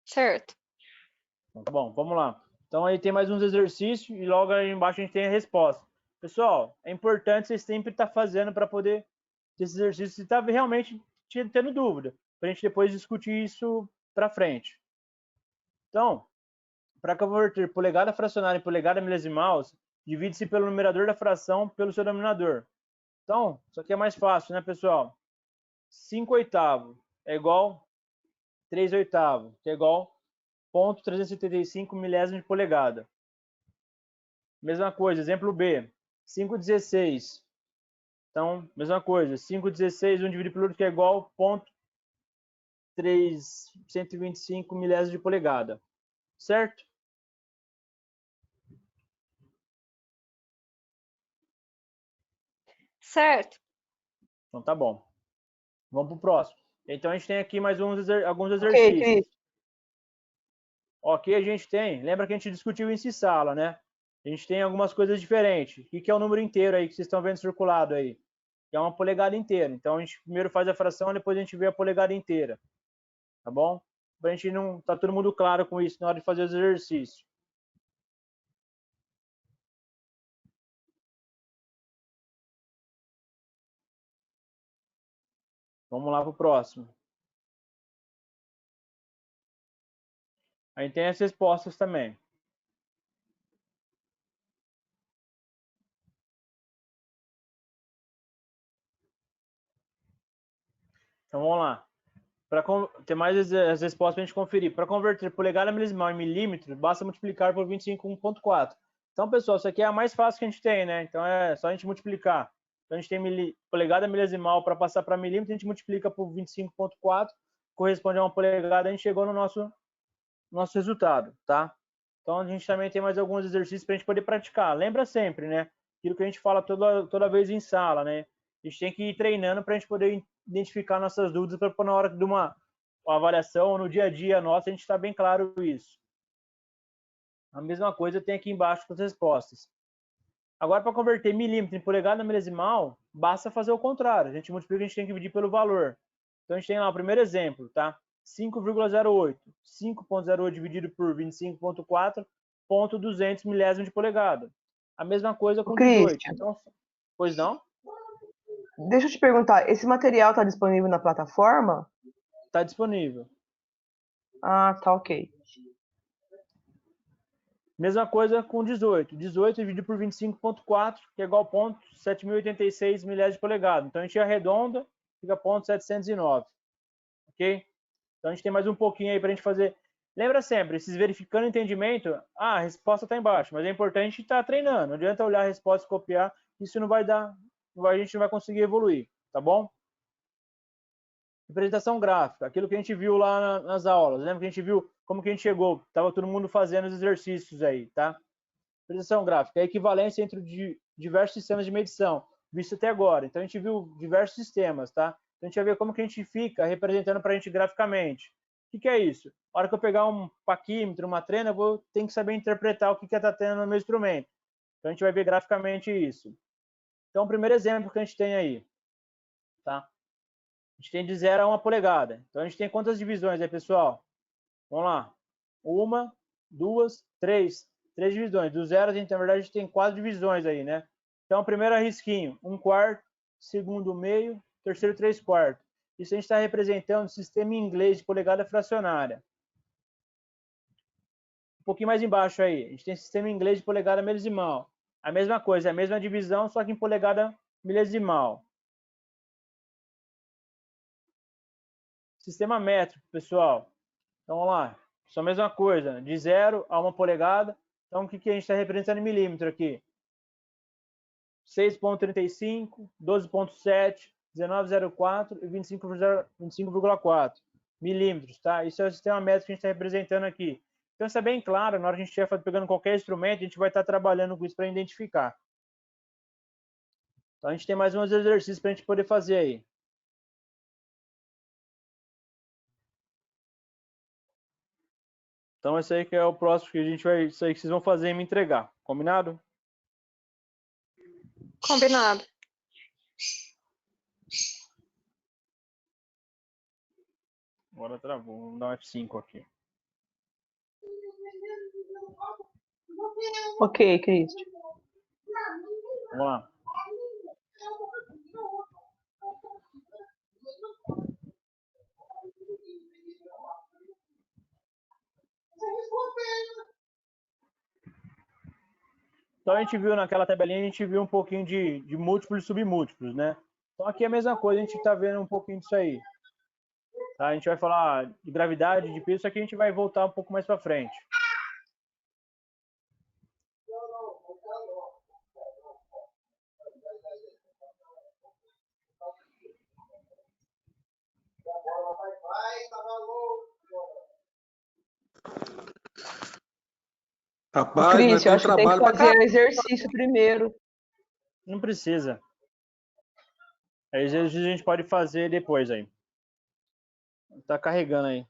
Certo. Tá bom, vamos lá. Então aí tem mais uns exercícios e logo aí embaixo a gente tem a resposta. Pessoal, é importante vocês sempre estar fazendo para poder ter esse exercício se está realmente tendo dúvida, para a gente depois discutir isso para frente. Então, para converter polegada fracionária em polegada milesimal, divide-se pelo numerador da fração pelo seu denominador. Então, isso aqui é mais fácil, né, pessoal? 5/8 é igual 3/8, que é igual 0,375 milésimo de polegada. Mesma coisa, exemplo B, 5/16. Então, mesma coisa, 5/16, 1 dividido pelo outro, que é igual a 0,325 milésimos de polegada. Certo? Certo. Então tá bom. Vamos para o próximo. Então a gente tem aqui mais alguns exercícios. Ok, a gente tem. Lembra que a gente discutiu isso em sala, né? A gente tem algumas coisas diferentes. O que é o número inteiro aí que vocês estão vendo circulado aí? Que é uma polegada inteira. Então a gente primeiro faz a fração, depois a gente vê a polegada inteira. Tá bom? Pra gente não tá todo mundo claro com isso na hora de fazer os exercícios. Vamos lá para o próximo. Aí tem as respostas também. Então vamos lá. para ter mais as respostas para a gente conferir. Para converter polegada milesimal em milímetro, basta multiplicar por 25,1.4. Então, pessoal, isso aqui é a mais fácil que a gente tem, né? Então, é só a gente multiplicar. Então, a gente tem polegada milesimal para passar para milímetro, a gente multiplica por 25,4, corresponde a uma polegada, a gente chegou no nosso resultado, tá? Então, a gente também tem mais alguns exercícios para a gente poder praticar. Lembra sempre, né? Aquilo que a gente fala toda vez em sala, né? A gente tem que ir treinando para a gente poder identificar nossas dúvidas para na hora de uma avaliação, no dia a dia nossa, a gente está bem claro isso. A mesma coisa tem aqui embaixo com as respostas. Agora, para converter milímetro em polegada milesimal, basta fazer o contrário. A gente multiplica, a gente tem que dividir pelo valor. Então, a gente tem lá o primeiro exemplo, tá? 5,08. 5,08 dividido por 25,4, 0,200 milésimo de polegada. A mesma coisa com 18. Então, pois não? Deixa eu te perguntar, esse material está disponível na plataforma? Está disponível. Ah, tá ok. Mesma coisa com 18. 18 dividido por 25,4, que é igual a 0,7086 milésimos de polegada. Então, a gente arredonda, fica 0,709. Ok? Então, a gente tem mais um pouquinho aí para a gente fazer. Lembra sempre, esses verificando o entendimento, a resposta está embaixo, mas é importante a gente estar treinando. Não adianta olhar a resposta e copiar, isso não vai dar, a gente não vai conseguir evoluir, tá bom? Representação gráfica, aquilo que a gente viu lá nas aulas. Lembra que a gente viu como que a gente chegou? Estava todo mundo fazendo os exercícios aí, tá? Representação gráfica é a equivalência entre diversos sistemas de medição, visto até agora. Então, a gente viu diversos sistemas, tá? Então, a gente vai ver como que a gente fica representando para a gente graficamente. O que é isso? A hora que eu pegar um paquímetro, uma trena, eu tenho que saber interpretar o que está tendo no meu instrumento. Então, a gente vai ver graficamente isso. Então, o primeiro exemplo que a gente tem aí, tá? A gente tem de 0 a 1 polegada. Então, a gente tem quantas divisões aí, pessoal? Vamos lá. 1, 2, 3. 3 divisões. Do 0, na verdade, a gente tem 4 divisões aí, né? Então, primeiro risquinho, 1/4, segundo meio, terceiro 3/4. Isso a gente está representando o sistema em inglês de polegada fracionária. Um pouquinho mais embaixo aí, a gente tem sistema em inglês de polegada milesimal. A mesma coisa, a mesma divisão, só que em polegada milesimal. Sistema métrico, pessoal. Então, vamos lá. Só a mesma coisa, de 0 a 1 polegada. Então, o que a gente está representando em milímetro aqui? 6,35, 12,7, 19,04 e 25,4 milímetros, tá? Isso é o sistema métrico que a gente está representando aqui. Então, isso é bem claro, na hora que a gente estiver pegando qualquer instrumento, a gente vai estar trabalhando com isso para identificar. Então, a gente tem mais uns exercícios para a gente poder fazer aí. Então, esse aí que é o próximo que a gente vai... Isso aí que vocês vão fazer e me entregar. Combinado? Combinado. Agora travou. Vamos dar um F5 aqui. Ok, Cristian. Vamos lá. Então, a gente viu naquela tabelinha, a gente viu um pouquinho de múltiplos e submúltiplos, né? Então, aqui é a mesma coisa, a gente está vendo um pouquinho disso aí. Tá? A gente vai falar de gravidade, de peso, só que a gente vai voltar um pouco mais para frente. Rapaz, Cristian, acho que tem que fazer exercício primeiro. Não precisa. Exercício a gente pode fazer depois aí. Tá carregando aí.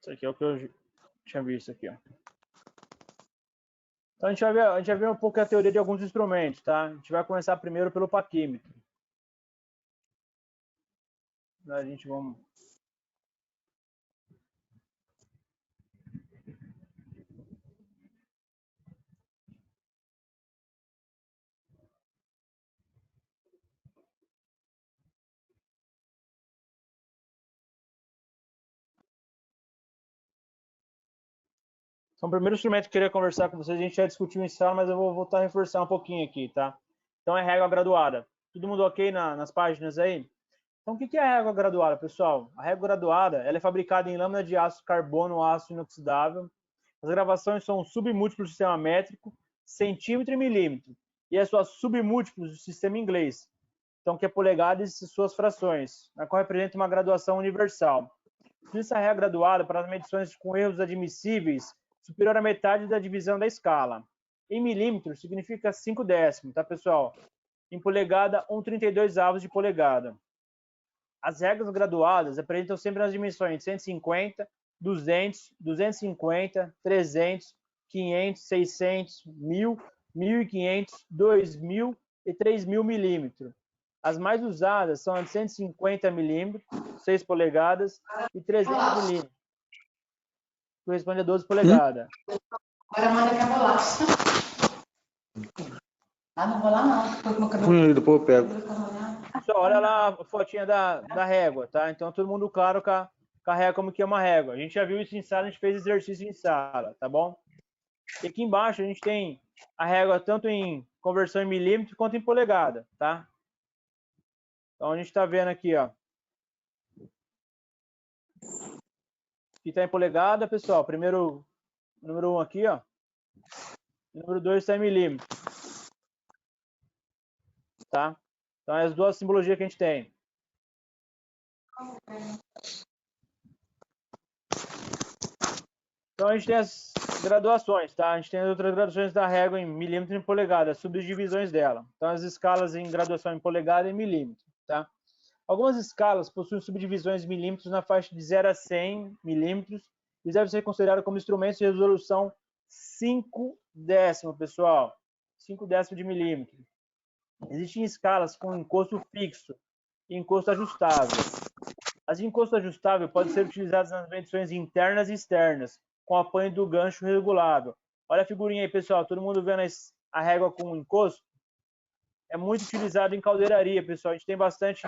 Isso aqui é o que eu tinha visto aqui, ó. Então, a gente vai ver um pouco a teoria de alguns instrumentos, tá? A gente vai começar primeiro pelo paquímetro. A gente vamos... Então, o primeiro instrumento que eu queria conversar com vocês, a gente já discutiu em sala, mas eu vou voltar a reforçar um pouquinho aqui, tá? Então, é régua graduada. Todo mundo ok nas páginas aí? Então, o que é a régua graduada, pessoal? A régua graduada, ela é fabricada em lâmina de aço carbono, aço inoxidável. As gravações são submúltiplos do sistema métrico, centímetro e milímetro. E as suas submúltiplos do sistema inglês. Então, que é polegadas e suas frações, na qual representa uma graduação universal. Utiliza a régua graduada para as medições com erros admissíveis superior à metade da divisão da escala. Em milímetros significa 5 décimos, tá, pessoal? Em polegada, 1,32 avos de polegada. As regras graduadas apresentam sempre as dimensões de 150, 200, 250, 300, 500, 600, 1000, 1500, 2000 e 3000 milímetros. As mais usadas são a de 150 milímetros, 6 polegadas, e 300 milímetros, que corresponde a 12 polegadas. Agora manda minha bolacha. Ah, não vou lá não. Depois meu cabelo. Depois eu pego. Pessoal, olha lá a fotinha da régua, tá? Então, todo mundo claro com a régua, como que é uma régua. A gente já viu isso em sala, a gente fez exercício em sala, tá bom? E aqui embaixo a gente tem a régua tanto em conversão em milímetro quanto em polegada, tá? Então, a gente tá vendo aqui, ó. Aqui tá em polegada, pessoal. Primeiro, número 1 aqui, ó. Número 2 está em milímetro. Tá? Então, é as duas simbologias que a gente tem. Então, a gente tem as graduações, tá? A gente tem as outras graduações da régua em milímetro e em polegada, as subdivisões dela. Então, as escalas em graduação em polegada e milímetro, tá? Algumas escalas possuem subdivisões em milímetros na faixa de 0 a 100 milímetros e devem ser consideradas como instrumentos de resolução 5 décimo, pessoal. 5 décimo de milímetro. Existem escalas com encosto fixo e encosto ajustável. As de encosto ajustável podem ser utilizadas nas medições internas e externas, com apoio do gancho regulável. Olha a figurinha aí, pessoal. Todo mundo vendo a régua com encosto? É muito utilizado em caldeiraria, pessoal. A gente tem bastante...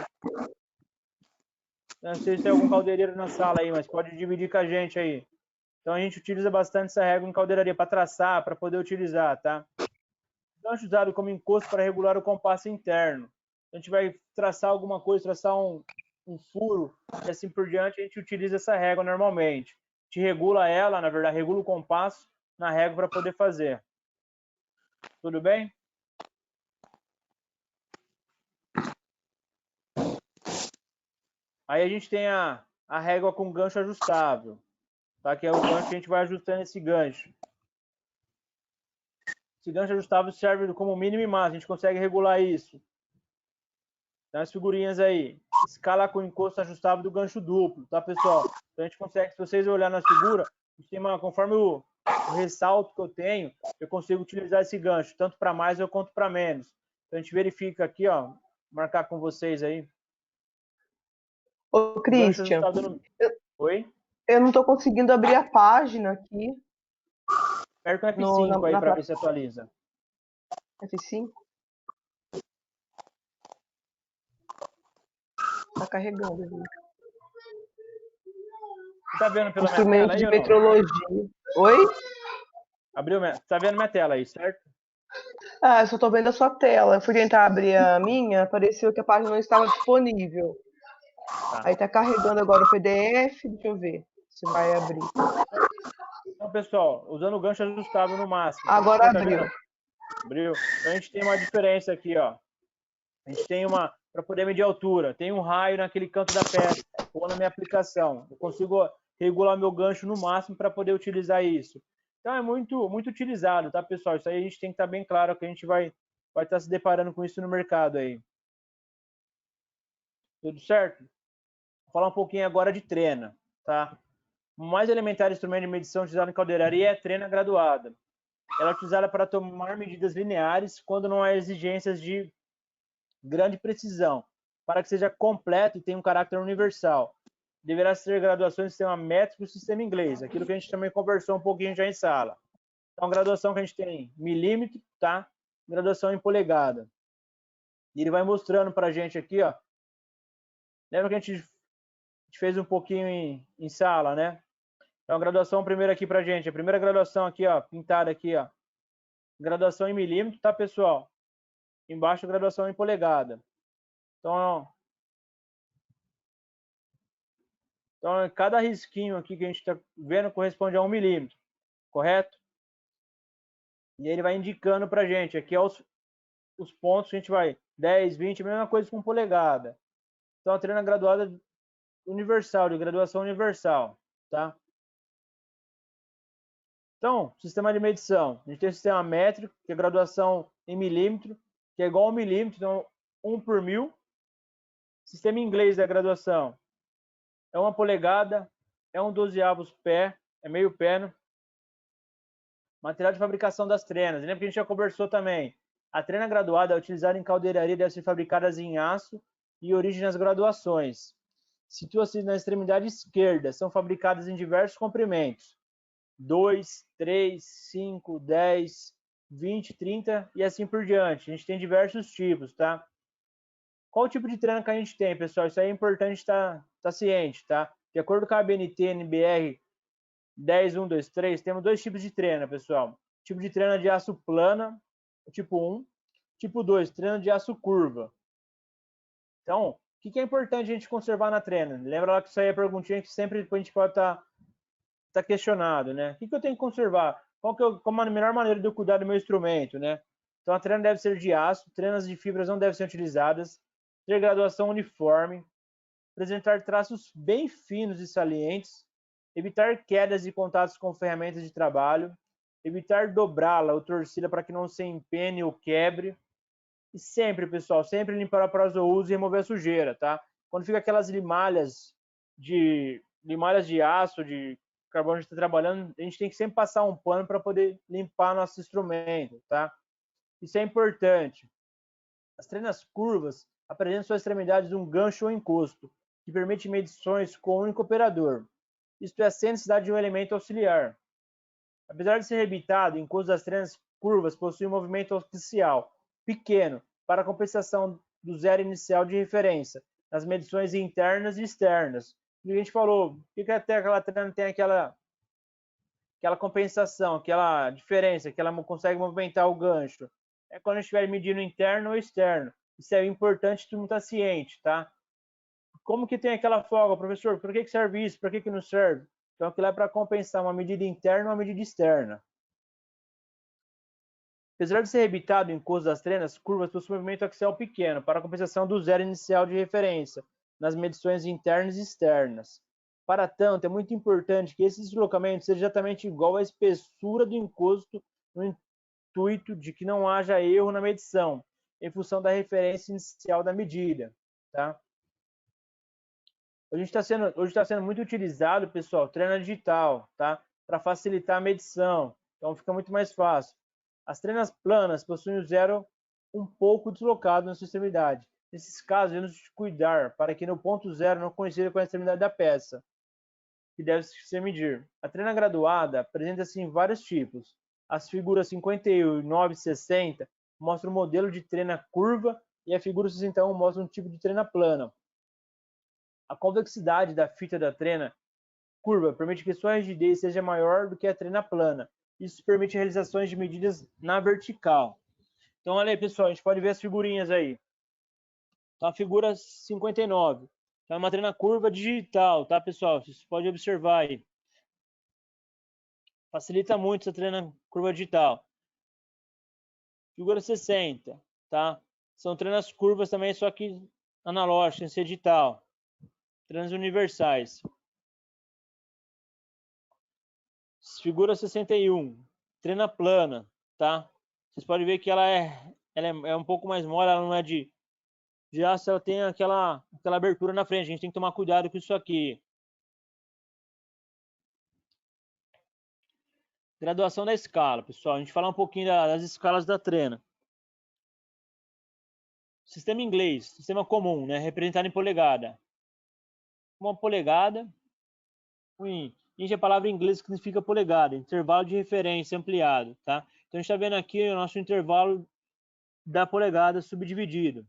Não sei se tem algum caldeireiro na sala aí, mas pode dividir com a gente aí. Então, a gente utiliza bastante essa régua em caldeiraria para traçar, para poder utilizar, tá? Gancho usado como encosto para regular o compasso interno. A gente vai traçar alguma coisa, traçar um furo e assim por diante, a gente utiliza essa régua normalmente. A gente regula ela, na verdade, regula o compasso na régua para poder fazer. Tudo bem? Aí a gente tem a régua com gancho ajustável, tá? Que é o gancho que a gente vai ajustando esse gancho. Esse gancho ajustável serve como mínimo e máximo, a gente consegue regular isso. Tem as figurinhas aí. Escala com encosto ajustável do gancho duplo, tá, pessoal? Então a gente consegue, se vocês olharem na figura, a gente tem conforme o ressalto que eu tenho, eu consigo utilizar esse gancho, tanto para mais quanto para menos. Então a gente verifica aqui, ó, marcar com vocês aí. Ô, Christian, Oi? Eu não estou conseguindo abrir a página aqui. Aperta o F5 aí para ver se atualiza. F5? Tá carregando. Gente. Você tá vendo pela Instrumento minha tela aí, de metrologia. Oi? Abriu, tá vendo minha tela aí, certo? Ah, eu só tô vendo a sua tela. Eu fui tentar abrir a minha, apareceu que a página não estava disponível. Tá. Aí tá carregando agora o PDF, deixa eu ver se vai abrir. Então, pessoal, usando o gancho ajustável no máximo. Agora abriu. Abriu. Então a gente tem uma diferença aqui, ó. A gente tem uma, para poder medir a altura, tem um raio naquele canto da peça, ou na minha aplicação. Eu consigo regular meu gancho no máximo para poder utilizar isso. Então é muito utilizado, tá, pessoal? Isso aí a gente tem que estar bem claro que a gente vai estar se deparando com isso no mercado aí. Tudo certo? Vou falar um pouquinho agora de trena, tá? O mais elementar instrumento de medição utilizado em caldeiraria é a trena graduada. Ela é utilizada para tomar medidas lineares quando não há exigências de grande precisão, para que seja completo e tenha um caráter universal. Deverá ser graduação em sistema métrico e sistema inglês, aquilo que a gente também conversou um pouquinho já em sala. Então, graduação que a gente tem milímetro, tá? Graduação em polegada. E ele vai mostrando para a gente aqui, ó. Lembra que a gente fez um pouquinho em sala, né? Então, a graduação primeiro aqui pra gente. A primeira graduação aqui, ó, pintada aqui, ó. Graduação em milímetro, tá, pessoal? Embaixo, graduação em polegada. Então, cada risquinho aqui que a gente está vendo corresponde a 1 milímetro, correto? E ele vai indicando para a gente, aqui é os pontos que a gente vai, 10, 20, a mesma coisa com polegada. Então, a treina graduada universal, de graduação universal, tá? Então, sistema de medição. A gente tem o sistema métrico, que é graduação em milímetro, que é igual a 1 milímetro, então 1 por 1000. Sistema inglês da graduação é 1 polegada, é 1/12 pé, é meio pé, né? Material de fabricação das trenas. Lembra que a gente já conversou também. A trena graduada é utilizada em caldeiraria e deve ser fabricada em aço e origem nas graduações. Situa-se na extremidade esquerda. São fabricadas em diversos comprimentos. 2, 3, 5, 10, 20, 30 e assim por diante. A gente tem diversos tipos, tá? Qual o tipo de treina que a gente tem, pessoal? Isso aí é importante estar ciente, tá? De acordo com a ABNT, NBR 10123, temos 2 tipos de treina, pessoal. Tipo de treina de aço plana, tipo 1. Tipo 2, treina de aço curva. Então, o que é importante a gente conservar na treina? Lembra lá que isso aí é a perguntinha que sempre a gente pode estar questionado, né? O que eu tenho que conservar? Como a melhor maneira de eu cuidar do meu instrumento, né? Então, a treina deve ser de aço, trenas de fibras não devem ser utilizadas, ter graduação uniforme, apresentar traços bem finos e salientes, evitar quedas e contatos com ferramentas de trabalho, evitar dobrá-la ou torcê-la para que não se empene ou quebre. E sempre, pessoal, sempre limpar após o uso e remover a sujeira, tá? Quando fica aquelas limalhas de aço, de carbono que a gente está trabalhando, a gente tem que sempre passar um pano para poder limpar nosso instrumento, tá? Isso é importante. As trenas curvas apresentam suas extremidades um gancho ou encosto, que permite medições com um único operador. Isto é, sem necessidade de um elemento auxiliar. Apesar de ser rebitado, o encosto das trenas curvas possui um movimento oficial pequeno para compensação do zero inicial de referência nas medições internas e externas. E a gente falou, por que até aquela trena tem aquela compensação, aquela diferença, que ela consegue movimentar o gancho? É quando a gente estiver medindo interno ou externo. Isso é importante, todo mundo está ciente, tá? Como que tem aquela folga, professor? Para que serve isso? Para que não serve? Então, aquilo é para compensar uma medida interna e uma medida externa. Apesar de ser rebitado o encosto das trenas curvas, possui movimento axial pequeno, para compensação do zero inicial de referência, nas medições internas e externas. Para tanto, é muito importante que esse deslocamento seja exatamente igual à espessura do encosto, no intuito de que não haja erro na medição, em função da referência inicial da medida, tá? Hoje está sendo muito utilizado, pessoal, treina digital, tá? Para facilitar a medição. Então fica muito mais fácil. As trenas planas possuem o zero um pouco deslocado na sua extremidade. Nesses casos, devemos cuidar para que no ponto zero não coincida com a extremidade da peça, que deve se medir. A trena graduada apresenta-se em vários tipos. As figuras 59 e 60 mostram o modelo de trena curva e a figura 61 mostra um tipo de trena plana. A convexidade da fita da trena curva permite que sua rigidez seja maior do que a trena plana. Isso permite realizações de medidas na vertical. Então, olha aí, pessoal, a gente pode ver as figurinhas aí. Então, a figura 59. Então, é uma trena curva digital, tá, pessoal? Vocês podem observar aí. Facilita muito essa trena curva digital. Figura 60, tá? São trenas curvas também, só que analógicas, sem ser digital. Trenas universais. Figura 61, trena plana, tá? Vocês podem ver que ela é um pouco mais mole, ela não é de aço, ela tem aquela abertura na frente. A gente tem que tomar cuidado com isso aqui. Graduação da escala, pessoal. A gente fala um pouquinho das escalas da trena. Sistema inglês, sistema comum, né? Representado em polegada. Uma polegada. Gente, a palavra em inglês significa polegada, intervalo de referência ampliado, tá? Então, a gente está vendo aqui o nosso intervalo da polegada subdividido.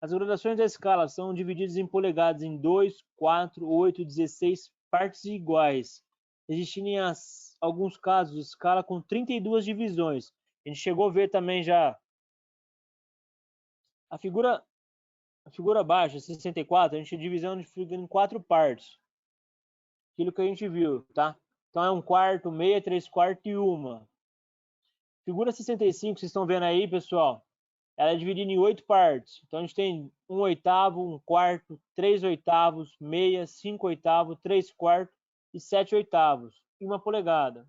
As graduações da escala são divididas em polegadas em 2, 4, 8, 16 partes iguais. existirem alguns casos de escala com 32 divisões. A gente chegou a ver também já a figura baixa, 64, a gente divisão em 4 partes. Aquilo que a gente viu, tá? Então é 1/4, meia, 3/4 e 1. Figura 65, vocês estão vendo aí, pessoal? Ela é dividida em 8 partes. Então a gente tem 1/8, 1/4, 3/8, meia, 5/8, 3/4 e 7/8 e 1 polegada.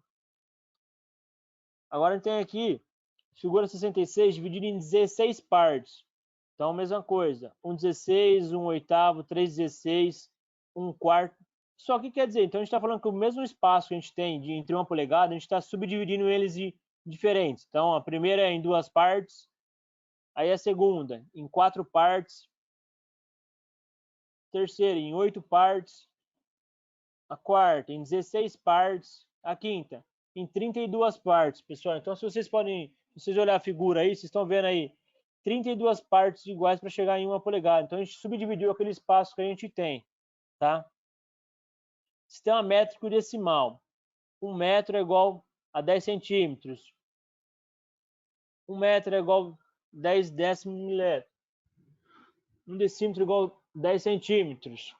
Agora a gente tem aqui figura 66 dividida em 16 partes. Então, mesma coisa, 1/16, 1/8, 3/16, 1/4. Só que quer dizer, então a gente está falando que o mesmo espaço que a gente tem entre 1 polegada, a gente está subdividindo eles em diferentes. Então, a primeira é em 2 partes, aí a segunda em 4 partes, a terceira em 8 partes, a quarta em 16 partes, a quinta em 32 partes, pessoal. Então, se vocês olhar a figura aí, vocês estão vendo aí 32 partes iguais para chegar em 1 polegada. Então, a gente subdividiu aquele espaço que a gente tem, tá? Sistema métrico decimal. 1 metro é igual a 10 centímetros. 1 metro é igual a 10 décimos de milímetro. 1 decímetro é igual a 10 centímetros.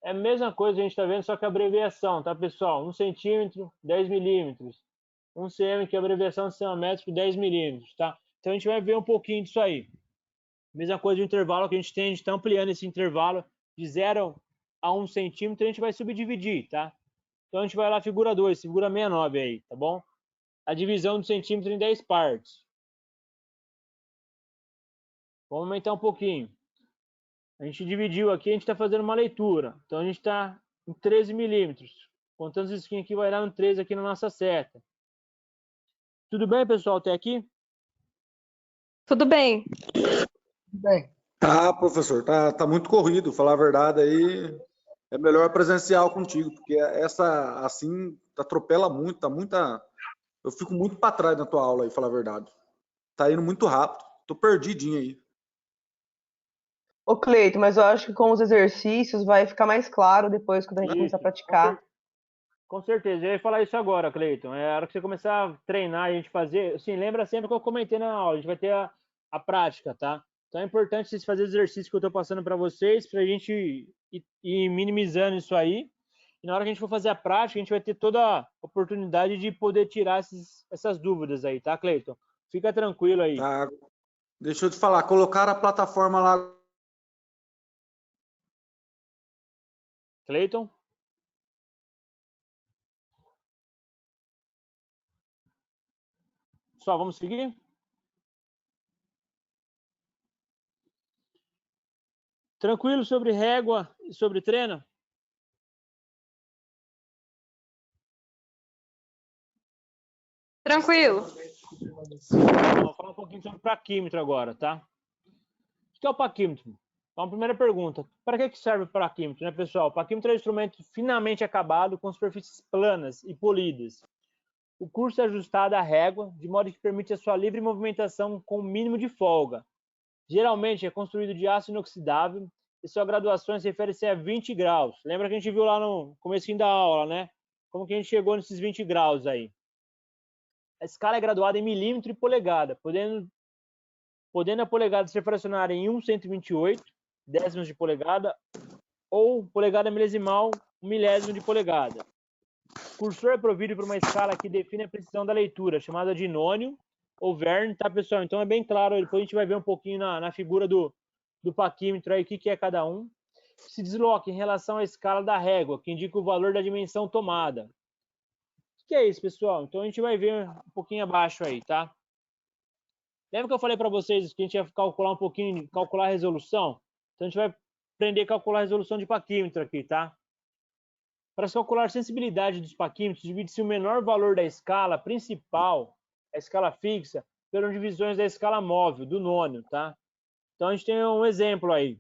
É a mesma coisa que a gente está vendo, só que a abreviação, tá, pessoal? 1 centímetro, 10 milímetros. 1 cm, que é a abreviação do sistema métrico, 10 milímetros, tá? Então, a gente vai ver um pouquinho disso aí. Mesma coisa de intervalo que a gente está ampliando esse intervalo de 0 a 1 centímetro, a gente vai subdividir, tá? Então, a gente vai lá, figura 2, figura 69 aí, tá bom? A divisão do centímetro em 10 partes. Vamos aumentar um pouquinho. A gente dividiu aqui, a gente está fazendo uma leitura. Então, a gente está em 13 milímetros. Contando os risquinhos aqui, vai dar um 13 aqui na nossa seta. Tudo bem, pessoal, até aqui? Tudo bem. Bem, Tá, professor, tá muito corrido, falar a verdade aí, é melhor presencial contigo, porque essa, assim, atropela muito, eu fico muito para trás na tua aula aí, falar a verdade. Tá indo muito rápido, tô perdidinho aí. Ô, Cleito, mas eu acho que com os exercícios vai ficar mais claro depois quando a gente começar a Isso, praticar. com certeza, eu ia falar isso agora, Cleiton. É a hora que você começar a treinar, a gente fazer. Assim, lembra sempre que eu comentei na aula, a gente vai ter a prática, tá? Então é importante vocês fazerem os exercícios que eu estou passando para vocês, para a gente ir minimizando isso aí. E na hora que a gente for fazer a prática, a gente vai ter toda a oportunidade de poder tirar essas dúvidas aí, tá, Cleiton? Fica tranquilo aí. Tá, deixa eu te falar, colocaram a plataforma lá. Cleiton? Só vamos seguir? Tranquilo sobre régua e sobre treino? Tranquilo. Vou falar um pouquinho sobre paquímetro agora, tá? O que é o paquímetro? Então, a primeira pergunta, para que serve o paquímetro, né, pessoal? O paquímetro é um instrumento finamente acabado com superfícies planas e polidas. O curso é ajustado à régua, de modo que permite a sua livre movimentação com o mínimo de folga. Geralmente é construído de aço inoxidável e sua graduação se refere-se a 20 graus. Lembra que a gente viu lá no comecinho da aula, né? Como que a gente chegou nesses 20 graus aí? A escala é graduada em milímetro e polegada, podendo a polegada ser fracionada em 1/128 décimos de polegada ou polegada milesimal, 1 milésimo de polegada. O cursor é provido por uma escala que define a precisão da leitura, chamada de nônio ou verne, tá, pessoal? Então é bem claro, depois a gente vai ver um pouquinho na figura do paquímetro aí, o que é cada um. Se desloca em relação à escala da régua, que indica o valor da dimensão tomada. O que é isso, pessoal? Então a gente vai ver um pouquinho abaixo aí, tá? Lembra que eu falei para vocês que a gente ia calcular um pouquinho, calcular a resolução? Então a gente vai aprender a calcular a resolução de paquímetro aqui, tá? Para se calcular a sensibilidade dos paquímetros, divide-se o menor valor da escala principal, a escala fixa, pelas divisões da escala móvel, do nônio, tá? Então a gente tem um exemplo aí.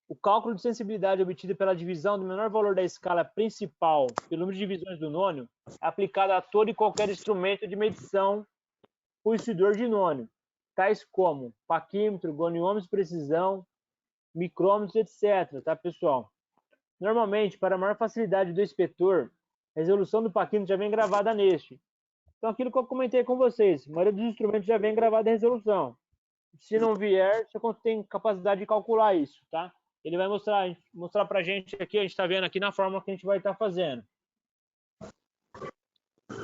O cálculo de sensibilidade obtido pela divisão do menor valor da escala principal pelo número de divisões do nônio é aplicado a todo e qualquer instrumento de medição conhecedor de nônio, tais como paquímetro, goniômetro de precisão, micrômetros, etc. Tá, pessoal? Normalmente, para maior facilidade do inspetor, a resolução do paquímetro já vem gravada neste. Então, aquilo que eu comentei com vocês, a maioria dos instrumentos já vem gravada a resolução. Se não vier, você tem capacidade de calcular isso, tá? Ele vai mostrar para a gente aqui, a gente está vendo aqui na fórmula que a gente vai estar fazendo.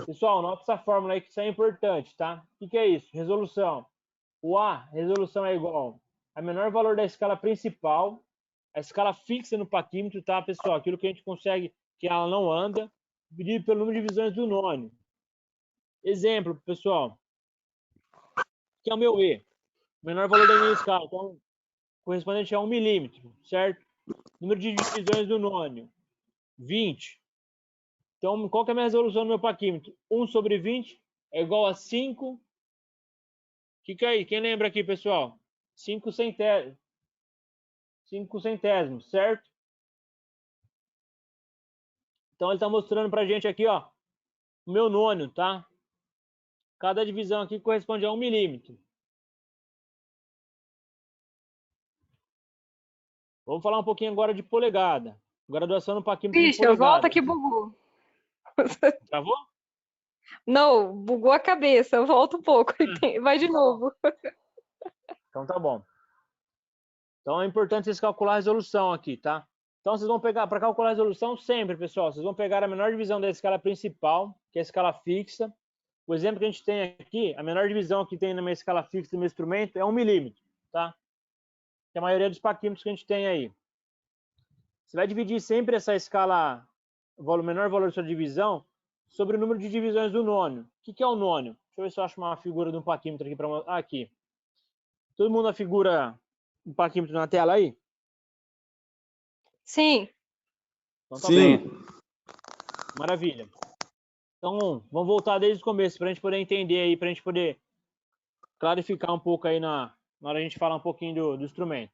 Pessoal, nota essa fórmula aí que isso é importante, tá? O que é isso? Resolução. O A, resolução é igual a menor valor da escala principal, a escala fixa no paquímetro, tá, pessoal? Aquilo que a gente consegue, que ela não anda, dividido pelo número de divisões do nônio. Exemplo, pessoal. Que é o meu E. O menor valor da minha escala. Então, correspondente a 1 milímetro, certo? Número de divisões do nônio, 20. Então, qual que é a minha resolução no meu paquímetro? 1 sobre 20 é igual a 5. Que é aí? Quem lembra aqui, pessoal? 5 centésimos. 5 centésimos, certo? Então, ele está mostrando para a gente aqui, ó, o meu nônio, tá? Cada divisão aqui corresponde a 1 milímetro. Vamos falar um pouquinho agora de polegada. Graduação no paquímetro de Christian, polegada. volta que bugou. Travou? Não, bugou a cabeça. Volta um pouco. Vai de novo. Então tá bom. Então é importante vocês calcular a resolução aqui, tá? Então vocês vão pegar, para calcular a resolução sempre, pessoal, vocês vão pegar a menor divisão da escala principal, que é a escala fixa. O exemplo que a gente tem aqui, a menor divisão que tem na minha escala fixa do meu instrumento é 1 milímetro, tá? Que é a maioria dos paquímetros que a gente tem aí. Você vai dividir sempre essa escala, o menor valor da sua divisão, sobre o número de divisões do nônio. O que é o nônio? Deixa eu ver se eu acho uma figura de um paquímetro aqui para mostrar. Ah, aqui. Todo mundo a figura um paquímetro na tela aí? Sim. Então, tá Sim. bom. Maravilha. Então, vamos voltar desde o começo para a gente poder entender aí, para a gente poder clarificar um pouco aí na hora a gente falar um pouquinho do instrumento.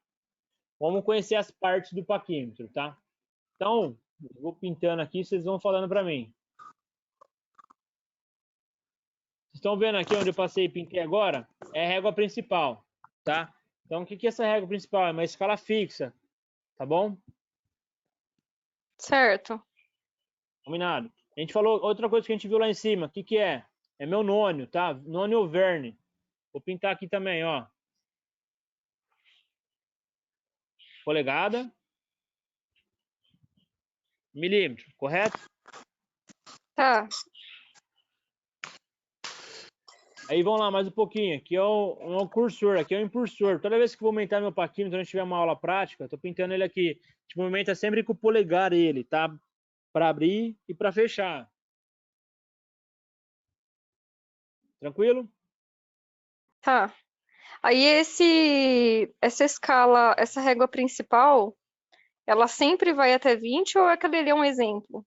Vamos conhecer as partes do paquímetro, tá? Então, eu vou pintando aqui, vocês vão falando para mim. Vocês estão vendo aqui onde eu passei e pintei agora? É a régua principal, tá? Então, o que é essa régua principal? É uma escala fixa, tá bom? Certo. Combinado. A gente falou, outra coisa que a gente viu lá em cima, o que é? É meu nônio, tá? Nônio Auvergne. Vou pintar aqui também, ó. Polegada. Milímetro, correto? Tá. Aí vamos lá, mais um pouquinho. Aqui é o cursor, aqui é o impulsor. Toda vez que eu vou aumentar meu paquímetro, quando a gente tiver uma aula prática, eu tô pintando ele aqui. A gente movimenta sempre com o polegar ele, tá? Para abrir e para fechar. Tranquilo? Tá. Aí essa escala, essa régua principal, ela sempre vai até 20 ou aquele ali é um exemplo?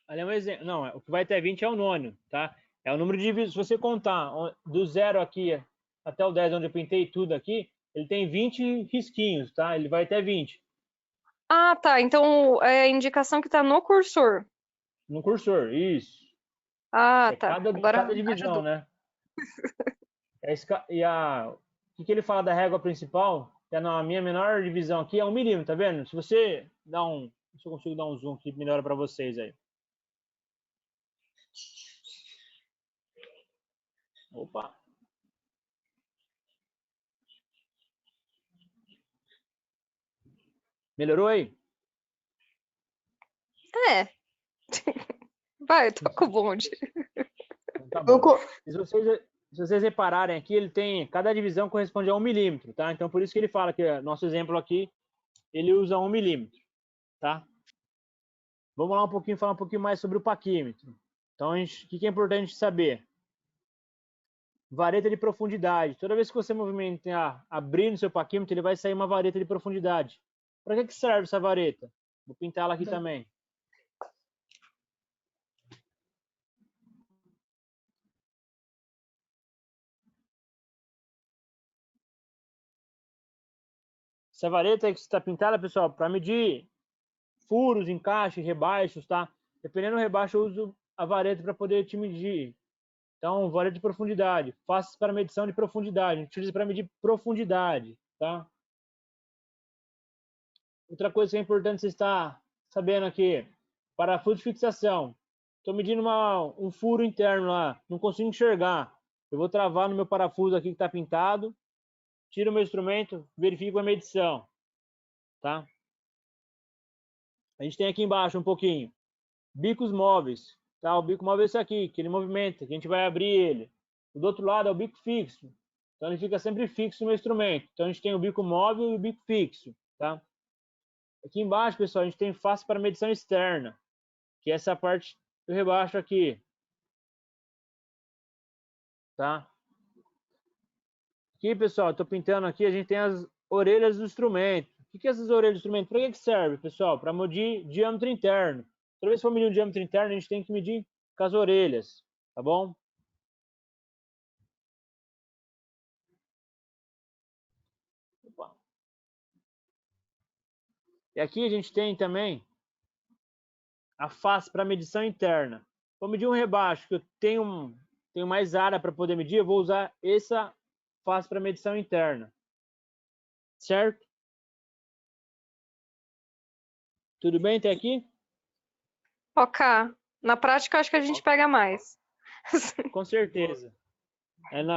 Ali é um exemplo. Não, o que vai até 20 é o nônio, tá? É o número de divisões. Se você contar do 0 aqui até o 10, onde eu pintei tudo aqui, ele tem 20 risquinhos, tá? Ele vai até 20. Ah, tá. Então é a indicação que tá no cursor. No cursor, isso. Ah, É tá. cada Agora divisão, ajudou. né? O que ele fala da régua principal, que é na minha menor divisão aqui, é 1 milímetro, tá vendo? Se você dá se eu consigo dar um zoom aqui, melhora para vocês aí. Opa! Melhorou aí? É. Vai, toca o bonde. Então, tá bom. Se vocês repararem aqui, ele tem, cada divisão corresponde a 1 milímetro, tá? Então, por isso que ele fala que nosso exemplo aqui, ele usa 1 milímetro, tá? Vamos lá falar um pouquinho mais sobre o paquímetro. Então, o que é importante saber? Vareta de profundidade. Toda vez que você movimentar, abrindo seu paquímetro, ele vai sair uma vareta de profundidade. Para que serve essa vareta? Vou pintar ela aqui também. Essa vareta aí que você está pintada, pessoal, para medir furos, encaixes, rebaixos, tá? Dependendo do rebaixo, eu uso a vareta para poder te medir. Então, vareta de profundidade. Faço para medição de profundidade. A gente utiliza para medir profundidade, tá? Outra coisa que é importante você estar sabendo aqui, parafuso de fixação. Estou medindo um furo interno lá, não consigo enxergar. Eu vou travar no meu parafuso aqui que está pintado, tiro o meu instrumento, verifico a medição, tá? A gente tem aqui embaixo um pouquinho, bicos móveis, tá? O bico móvel é esse aqui, que ele movimenta, que a gente vai abrir ele. Do outro lado é o bico fixo, então ele fica sempre fixo no instrumento. Então a gente tem o bico móvel e o bico fixo, tá? Aqui embaixo, pessoal, a gente tem face para medição externa, que é essa parte que eu rebaixo aqui, tá? Aqui, pessoal, estou pintando aqui, a gente tem as orelhas do instrumento. O que é essas orelhas do instrumento? Para que serve, pessoal? Para medir diâmetro interno. Toda vez que for medir o diâmetro interno, a gente tem que medir com as orelhas, tá bom? Opa. E aqui a gente tem também a face para medição interna. Vou medir um rebaixo, que eu tenho mais área para poder medir, eu vou usar essa face para medição interna. Certo? Tudo bem até aqui? Ok. Na prática, eu acho que a gente pega mais. Com certeza.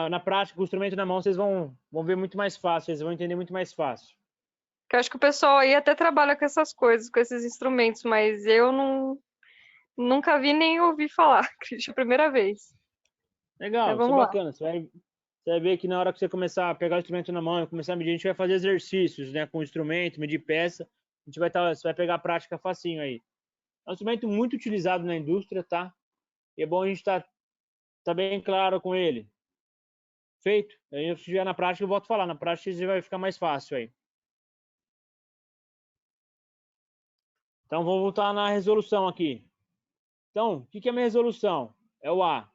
Na prática, o instrumento na mão, vocês vão ver muito mais fácil, vocês vão entender muito mais fácil. Porque eu acho que o pessoal aí até trabalha com essas coisas, com esses instrumentos, mas eu nunca vi nem ouvi falar. Acredito, a primeira vez. Legal, isso é bacana. Você vai ver que na hora que você começar a pegar o instrumento na mão e começar a medir, a gente vai fazer exercícios, né, com o instrumento, medir peça. A gente você vai pegar a prática facinho aí. É um instrumento muito utilizado na indústria, tá? E é bom a gente tá bem claro com ele. Feito? Aí, se estiver na prática, eu volto a falar. Na prática, vai ficar mais fácil aí. Então, vamos voltar na resolução aqui. Então, o que é a minha resolução? É o A.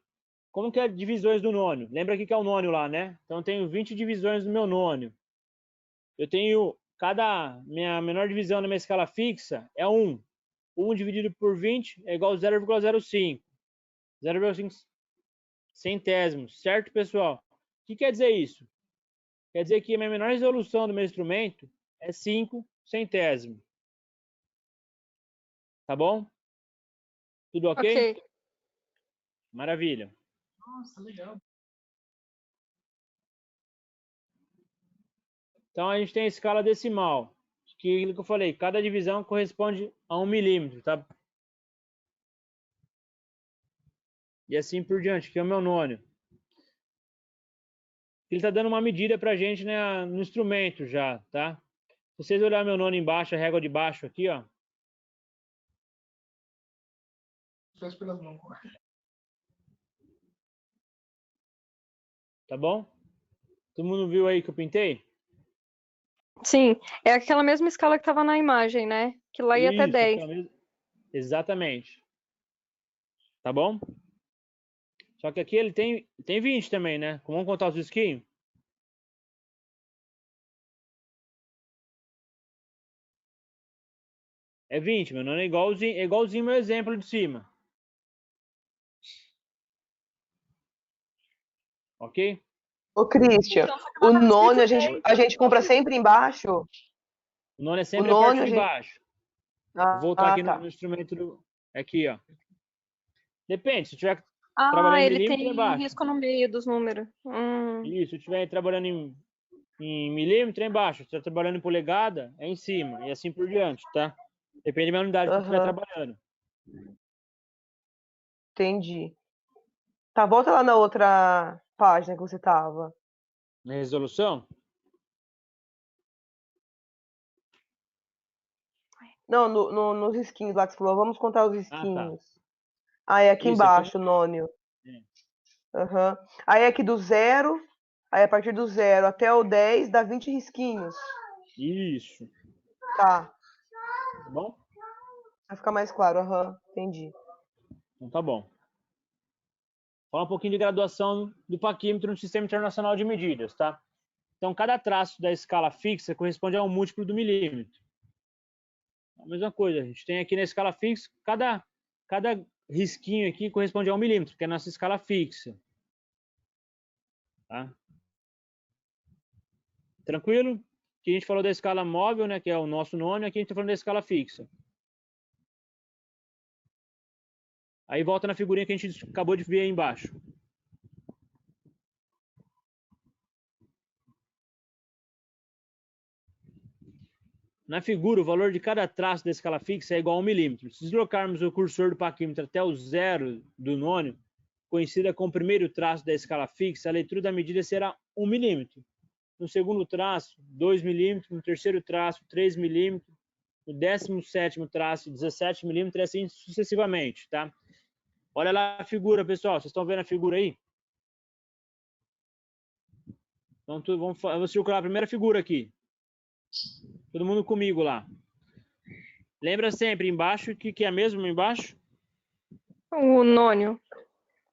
Como que é divisões do nônio? Lembra aqui que é o nônio lá, né? Então, eu tenho 20 divisões no meu nônio. Eu tenho, minha menor divisão na minha escala fixa é 1. 1 dividido por 20 é igual a 0,05. 0,5 centésimos, certo, pessoal? O que quer dizer isso? Quer dizer que a minha menor resolução do meu instrumento é 5 centésimos. Tá bom? Tudo ok? Ok. Maravilha. Nossa, legal. Então, a gente tem a escala decimal, que é aquilo que eu falei, cada divisão corresponde a 1 milímetro, tá? E assim por diante, que é o meu nônio. Ele está dando uma medida para a gente, né, no instrumento já, tá? Se vocês olharem meu nônio embaixo, a régua de baixo aqui, ó. Tá bom? Todo mundo viu aí que eu pintei? Sim, é aquela mesma escala que estava na imagem, né? Que lá ia até 10. Exatamente. Tá bom? Só que aqui ele tem 20 também, né? Vamos contar os risquinhos? É 20, meu nome é igualzinho meu exemplo de cima. Ok? Ô, Christian, o nônio a gente compra sempre embaixo? O nônio é sempre a parte de baixo. Vou voltar aqui tá. no instrumento aqui, ó. Depende, se tiver trabalhando em ele milímetro, é tem embaixo. risco no meio dos números. Isso, se estiver trabalhando em milímetro, é embaixo. Se estiver trabalhando em polegada, é em cima. E assim por diante, tá? Depende da unidade que você estiver trabalhando. Entendi. Tá, volta lá na outra página que você tava. Na resolução? Não, nos risquinhos lá que você falou. Vamos contar os risquinhos. Tá. É aqui Isso, embaixo, nônio. Uhum. Aí aqui do 0, aí a partir do 0 até o 10 dá 20 risquinhos. Isso. Tá. Tá bom? Vai ficar mais claro, entendi. Então tá bom. Fala um pouquinho de graduação do paquímetro no Sistema Internacional de Medidas, tá? Então, cada traço da escala fixa corresponde a um múltiplo do milímetro. A mesma coisa, a gente tem aqui na escala fixa, cada risquinho aqui corresponde a 1 milímetro, que é a nossa escala fixa. Tá? Tranquilo? Aqui a gente falou da escala móvel, né, que é o nosso nônio, aqui a gente está falando da escala fixa. Aí volta na figurinha que a gente acabou de ver aí embaixo. Na figura, o valor de cada traço da escala fixa é igual a 1 milímetro. Se deslocarmos o cursor do paquímetro até o zero do nônio, coincida com o primeiro traço da escala fixa, a leitura da medida será 1 milímetro. No segundo traço, 2 milímetros. No terceiro traço, 3 milímetros. No 17º traço, 17 milímetros, e assim sucessivamente, tá? Olha lá a figura, pessoal. Vocês estão vendo a figura aí? Então, vamos circular a primeira figura aqui. Todo mundo comigo lá. Lembra sempre embaixo, o que é mesmo embaixo? O nônio.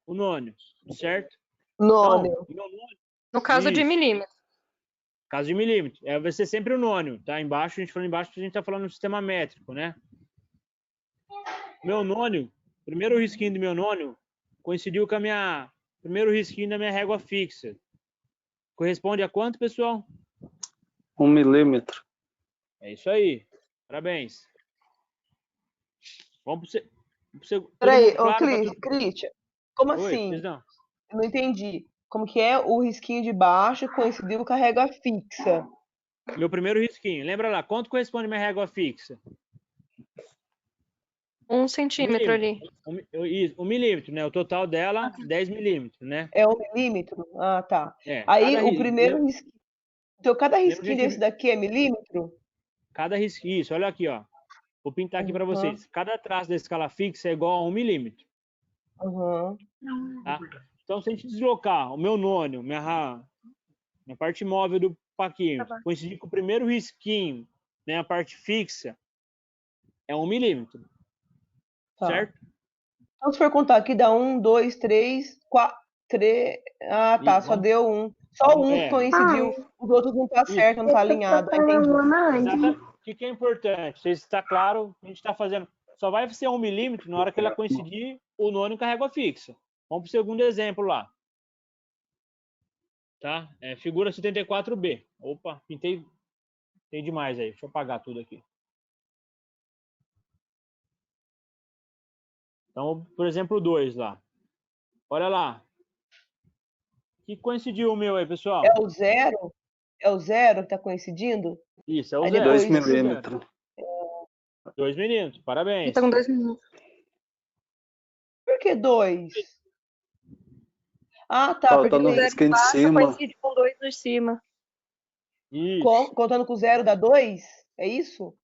O nônio, certo? Nônio. Então, No caso de isso. milímetro. Caso de milímetro. Vai ser sempre o nônio, tá? Embaixo, a gente falando embaixo, a gente tá falando no sistema métrico, né? Meu nônio, primeiro risquinho do meu nônio, coincidiu com primeiro risquinho da minha régua fixa. Corresponde a quanto, pessoal? 1 milímetro. É isso aí. Parabéns. Vamos pro Peraí, claro, Cristian, como Oi, assim? não. Eu não entendi. Como que é o risquinho de baixo coincidiu com a régua fixa? Meu primeiro risquinho. Lembra lá, quanto corresponde a minha régua fixa? 1 centímetro ali. 1 milímetro, né? O total dela, 10 milímetros, né? É 1 milímetro? Ah, tá. É, Aí o primeiro risquinho. Então, cada risquinho que- desse daqui é milímetro? Cada risquinho, isso, olha aqui, ó. Vou pintar aqui para vocês. Cada traço da escala fixa é igual a 1 milímetro. Tá? Então, se a gente deslocar o meu nônio, minha parte móvel do paquímetro, coincidir com o primeiro risquinho, né, a parte fixa, é 1 milímetro. Tá. Certo? Então, se for contar aqui, dá 1, 2, 3, 4, 3. Ah, tá, só deu 1. Só um coincidiu, os outros não tá certo, não tá alinhado. Ah, entendi. Exatamente. O que é importante? Se está claro, a gente está fazendo. Só vai ser 1 milímetro na hora que ela coincidir o nônio com a régua fixa. Vamos para o segundo exemplo lá. Tá? Figura 74B. Opa, pintei demais aí. Deixa eu apagar tudo aqui. Então, por exemplo, 2 lá. Olha lá. Que coincidiu o meu aí, pessoal? É o zero? É o zero que está coincidindo? Isso, é o Aí zero. 2 milímetros. 2 milímetros, parabéns. Então, 2 milímetros. Por que 2? Ah, tá. Falta no porque risco em cima. Coincide com 2 de cima. Isso. Contando com 0 dá 2? É isso?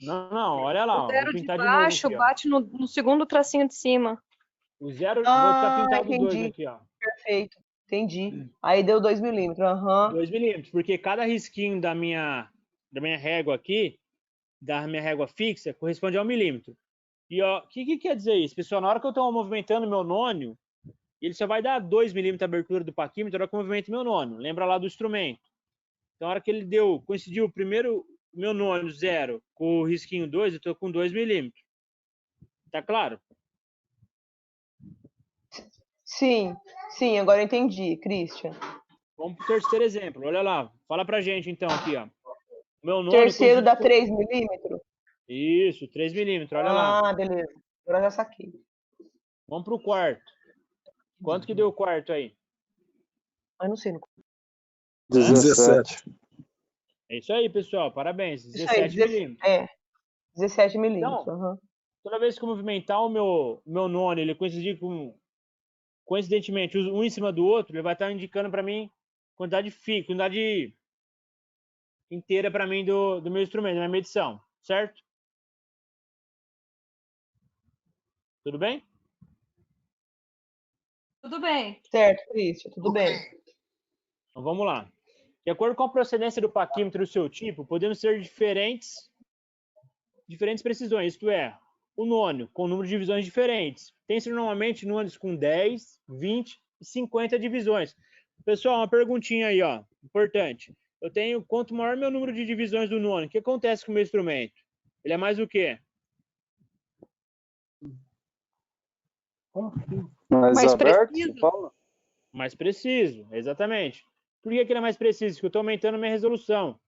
Não, olha lá. O zero Vou de pintar baixo de novo aqui, bate no segundo tracinho de cima. o zero, vou estar pintado entendi. 2 aqui, ó. Perfeito. Entendi. Aí deu 2 milímetros. 2 milímetros, porque cada risquinho da minha régua aqui, da minha régua fixa, corresponde a 1 milímetro. E ó, o que quer dizer isso, pessoal? Na hora que eu estou movimentando meu nônio, ele só vai dar 2 milímetros de abertura do paquímetro na hora que eu movimento meu nônio. Lembra lá do instrumento. Então, na hora que ele coincidiu o primeiro, meu nônio 0 com o risquinho 2, eu estou com 2 milímetros. Tá claro? Sim, agora eu entendi, Christian. Vamos para o terceiro exemplo. Olha lá. Fala pra gente, então, aqui, ó. Meu nônio Terceiro dá 3 milímetros? Isso, 3 milímetros, olha lá. Ah, beleza. Agora já saquei. Vamos para o quarto. Quanto que deu o quarto aí? Eu não sei. 17. É isso aí, pessoal. Parabéns. 17 milímetros. 17 milímetros. Então, toda vez que eu movimentar o meu nônio, ele coincidir coincidentemente, um em cima do outro, ele vai estar indicando para mim quantidade inteira para mim do meu instrumento, da minha medição. Certo? Tudo bem? Tudo bem. Certo, Christian, tudo bem. Então vamos lá. De acordo com a procedência do paquímetro e o seu tipo, podemos ter diferentes precisões, isto é, o nônio com número de divisões diferentes. Tem-se normalmente nônios com 10, 20 e 50 divisões. Pessoal, uma perguntinha aí, ó, importante. Eu tenho, quanto maior meu número de divisões do nônio, o que acontece com o meu instrumento? Ele é mais o quê? Mais aberto, preciso? você fala? Mais preciso, exatamente. Por que ele é mais preciso? Porque eu estou aumentando a minha resolução.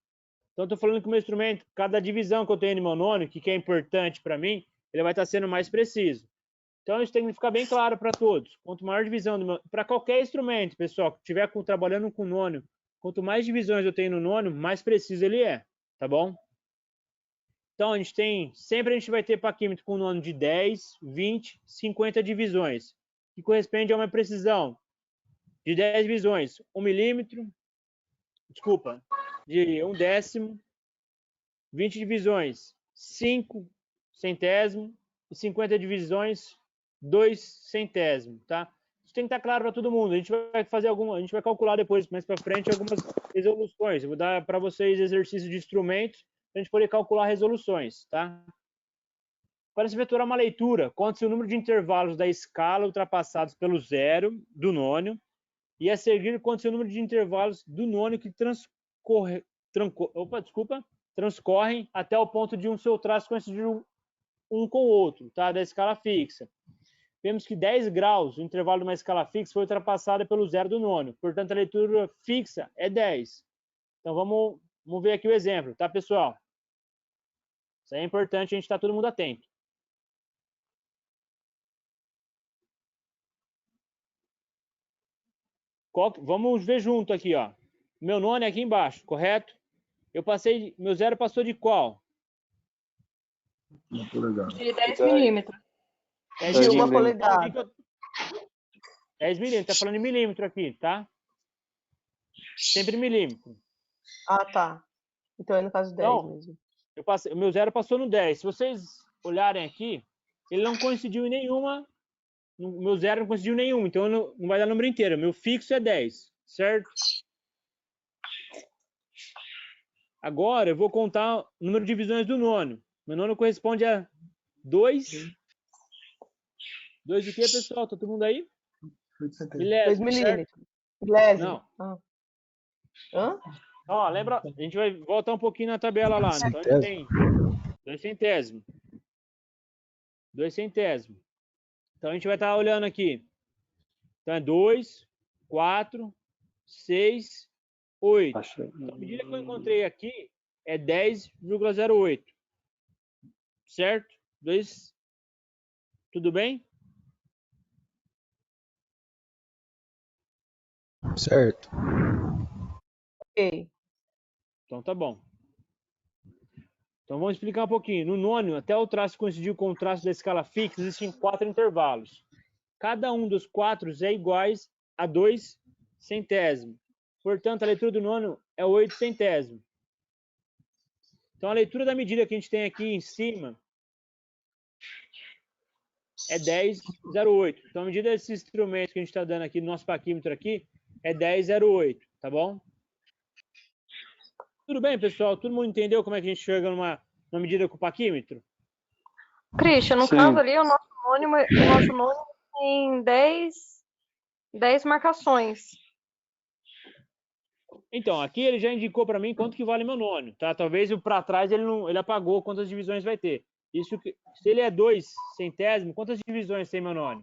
Então, estou falando que o meu instrumento, cada divisão que eu tenho no meu nônio, que é importante para mim, ele vai estar sendo mais preciso. Então, isso tem que ficar bem claro para todos. Quanto maior divisão, para qualquer instrumento, pessoal, que estiver trabalhando com nônio, quanto mais divisões eu tenho no nônio, mais preciso ele é, tá bom? Então, sempre a gente vai ter paquímetro com nônio de 10, 20, 50 divisões, que corresponde a uma precisão de 10 divisões, 1 milímetro, desculpa, de 1/10, 20 divisões, 5 centésimo, e 50 divisões, 2 centésimo, tá? Isso tem que estar claro para todo mundo. A gente vai calcular depois, mais para frente, algumas resoluções. Eu vou dar para vocês exercícios de instrumentos para a gente poder calcular resoluções, tá? Para se efetuar uma leitura, conta-se o número de intervalos da escala ultrapassados pelo zero do nônio e a seguir conta-se o número de intervalos do nônio que transcorrem até o ponto de um seu traço coincidir um com o outro, tá? Da escala fixa. Vemos que 10 graus, o intervalo de uma escala fixa, foi ultrapassada pelo zero do nônio. Portanto, a leitura fixa é 10. Então, vamos ver aqui o exemplo, tá, pessoal? Isso aí é importante, a gente está todo mundo atento. Vamos ver junto aqui, ó. Meu nônio é aqui embaixo, correto? Meu zero passou de qual? De 10 milímetros. De 1 polegada. 10 milímetros, tá falando em milímetro aqui, tá? Sempre milímetro. Ah, tá. Então é no caso 10 então, mesmo. O meu zero passou no 10. Se vocês olharem aqui, ele não coincidiu em nenhuma. O meu zero não coincidiu em nenhuma, então não vai dar número inteiro. Meu fixo é 10, certo? Agora eu vou contar o número de divisões do nônio. Meu nônio corresponde a 2. 2 de quê, pessoal? Tá todo mundo aí? 2 milímetros. Milésimo. Não. Hã? Ó, lembra? A gente vai voltar um pouquinho na tabela lá. Né? Então a gente tem 2 centésimos. 2 centésimos. Então a gente vai estar olhando aqui. Então é 2, 4, 6, 8. Então, a medida que eu encontrei aqui é 10,08. Certo? 2. Tudo bem? Certo. Ok. Então tá bom. Então vamos explicar um pouquinho. No nônio, até o traço coincidir com o traço da escala fixa, existem 4 intervalos. Cada um dos 4 é iguais a 2 centésimos. Portanto, a leitura do nônio é 8 centésimos. Então, a leitura da medida que a gente tem aqui em cima é 10,08. Então, a medida desse instrumento que a gente está dando aqui no nosso paquímetro aqui é 10,08, tá bom? Tudo bem, pessoal? Todo mundo entendeu como é que a gente chega numa medida com o paquímetro? Christian, no Sim. caso ali, o nosso nônio tem 10 marcações. Então, aqui ele já indicou para mim quanto que vale meu nônio, tá? Talvez o para trás ele apagou quantas divisões vai ter. Se ele é 2 centésimos, quantas divisões tem meu nônio?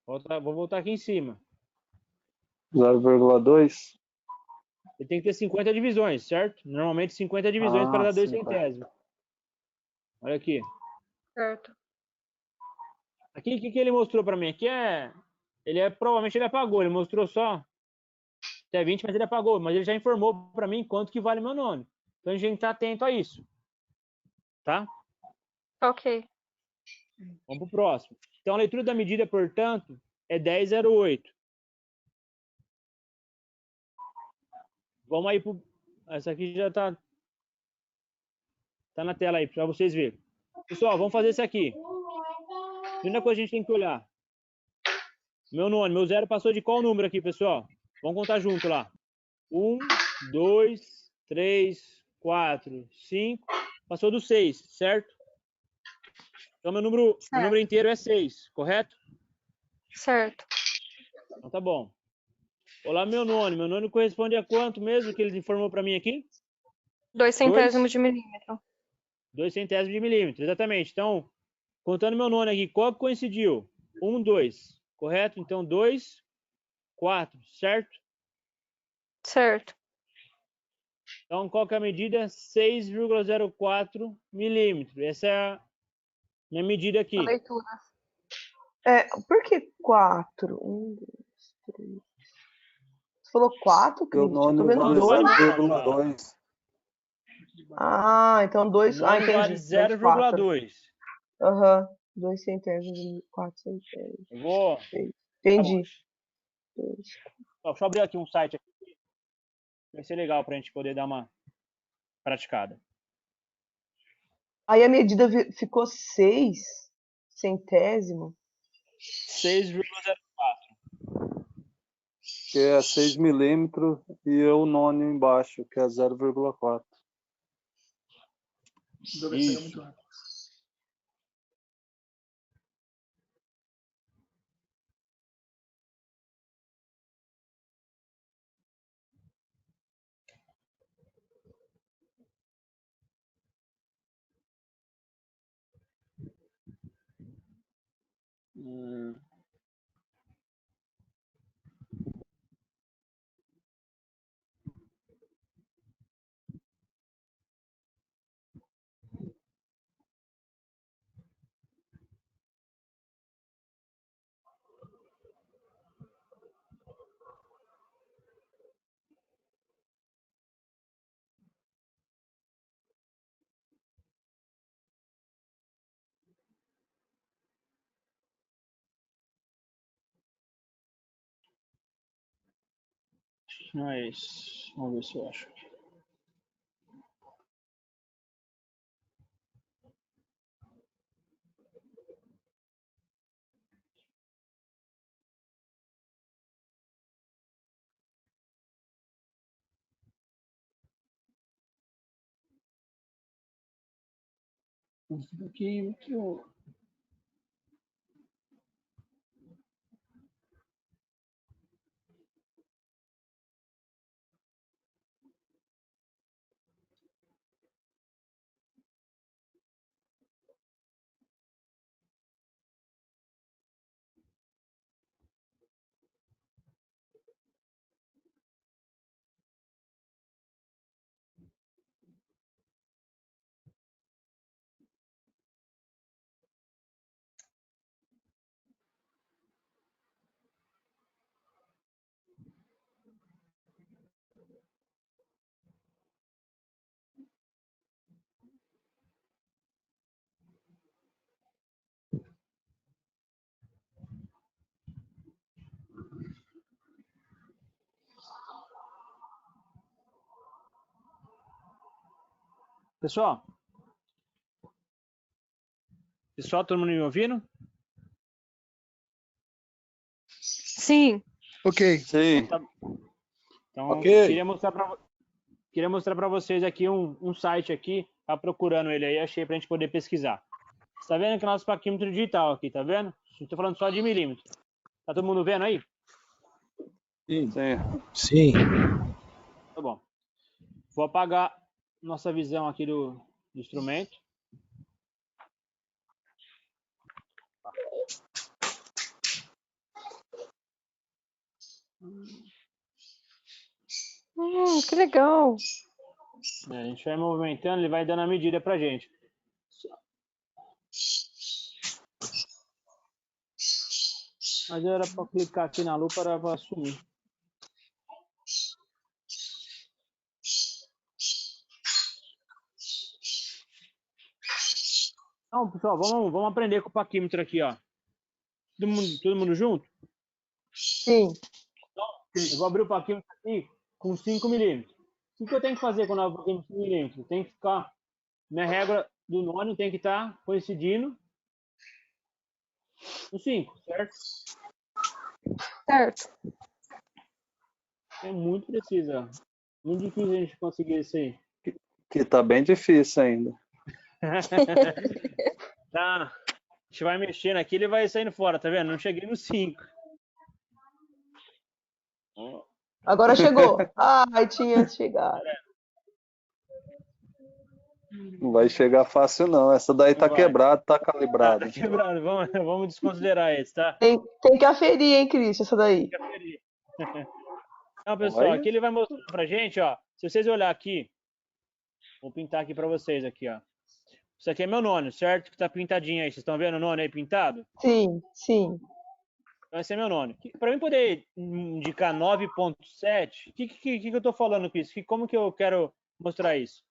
Vou voltar aqui em cima. 0,2. Ele tem que ter 50 divisões, certo? Normalmente 50 divisões para dar 2 centésimos. Olha aqui. Certo. Aqui, o que ele mostrou para mim? Aqui provavelmente ele apagou. Ele mostrou só até 20, mas ele apagou. Mas ele já informou para mim quanto que vale meu nônio. Então a gente tem que estar atento a isso. Tá? Ok. Vamos para o próximo. Então a leitura da medida, portanto, é 10,08. Vamos aí para... Essa aqui já tá na tela aí, para vocês verem. Pessoal, vamos fazer isso aqui. Primeira coisa que a gente tem que olhar. Meu nônio, meu zero passou de qual número aqui, pessoal? Vamos contar junto lá. 1, 2, 3, 4, 5. Passou do 6, certo? Então, meu número inteiro é 6, correto? Certo. Então, tá bom. Olá, meu nônio. Meu nônio corresponde a quanto mesmo que ele informou para mim aqui? 2 centésimos de milímetro. 2 centésimos de milímetro, exatamente. Então, contando meu nônio aqui, qual que coincidiu? 1, 2, correto? Então, 2, 4, certo? Certo. Então, qual que é a medida? 6,04 milímetros. Essa é Minha medida aqui. A leitura. Por que 4? 1, 2, 3. Você falou 4, Porque o Cristian? Eu tô nônio vendo vale 2. 0,2. Ah, então 2. O nônio Entendi. vale 4. 0,2. Aham. 2 centésimos, 4 centésimos. Eu vou... Entendi. Tá bom. Ó, deixa eu abrir aqui um site aqui. Vai ser legal para a gente poder dar uma praticada. Aí a medida ficou 6 centésimo. 6,04. Que é 6 milímetros e o nônio embaixo, que é 0,4. Isso. Mas, vamos ver se eu acho aqui. Aqui, Pessoal, todo mundo me ouvindo? Sim. Ok. Sim. Então, Ok. queria mostrar para vocês aqui um site aqui. Tá procurando ele aí, achei para a gente poder pesquisar. Você tá vendo que é nosso paquímetro digital aqui, tá vendo? Estou falando só de milímetro. Tá todo mundo vendo aí? Sim. Sim. Tá bom. Vou apagar nossa visão aqui do instrumento. Que legal. A gente vai movimentando, ele vai dando a medida pra gente. Mas era para clicar aqui na lupa para assumir. Então, pessoal, vamos aprender com o paquímetro aqui, ó. Todo mundo junto? Sim. Eu vou abrir o paquímetro aqui com 5 milímetros. O que eu tenho que fazer quando eu abro com 5 milímetros? Tem que ficar... Minha régua do nônio tem que estar coincidindo no 5, certo? Certo. É muito precisa. Muito difícil a gente conseguir isso aí. Que tá bem difícil ainda. Tá. A gente vai mexendo aqui, ele vai saindo fora, tá vendo? Não cheguei no 5. Agora chegou. Ai, tinha chegado. Não vai chegar fácil, não. Essa daí tá quebrada, tá calibrada. Tá quebrado. Vamos desconsiderar esse, tá? Tem que aferir, hein, Cris, essa daí. Não, pessoal, aqui ele vai mostrando pra gente, ó. Se vocês olhar aqui, vou pintar aqui pra vocês aqui, ó. Isso aqui é meu nônio, certo? Que tá pintadinho aí. Vocês estão vendo o nônio aí pintado? Sim, sim. Então esse é meu nônio. Para mim poder indicar 9.7, o que eu tô falando com isso? Como que eu quero mostrar isso?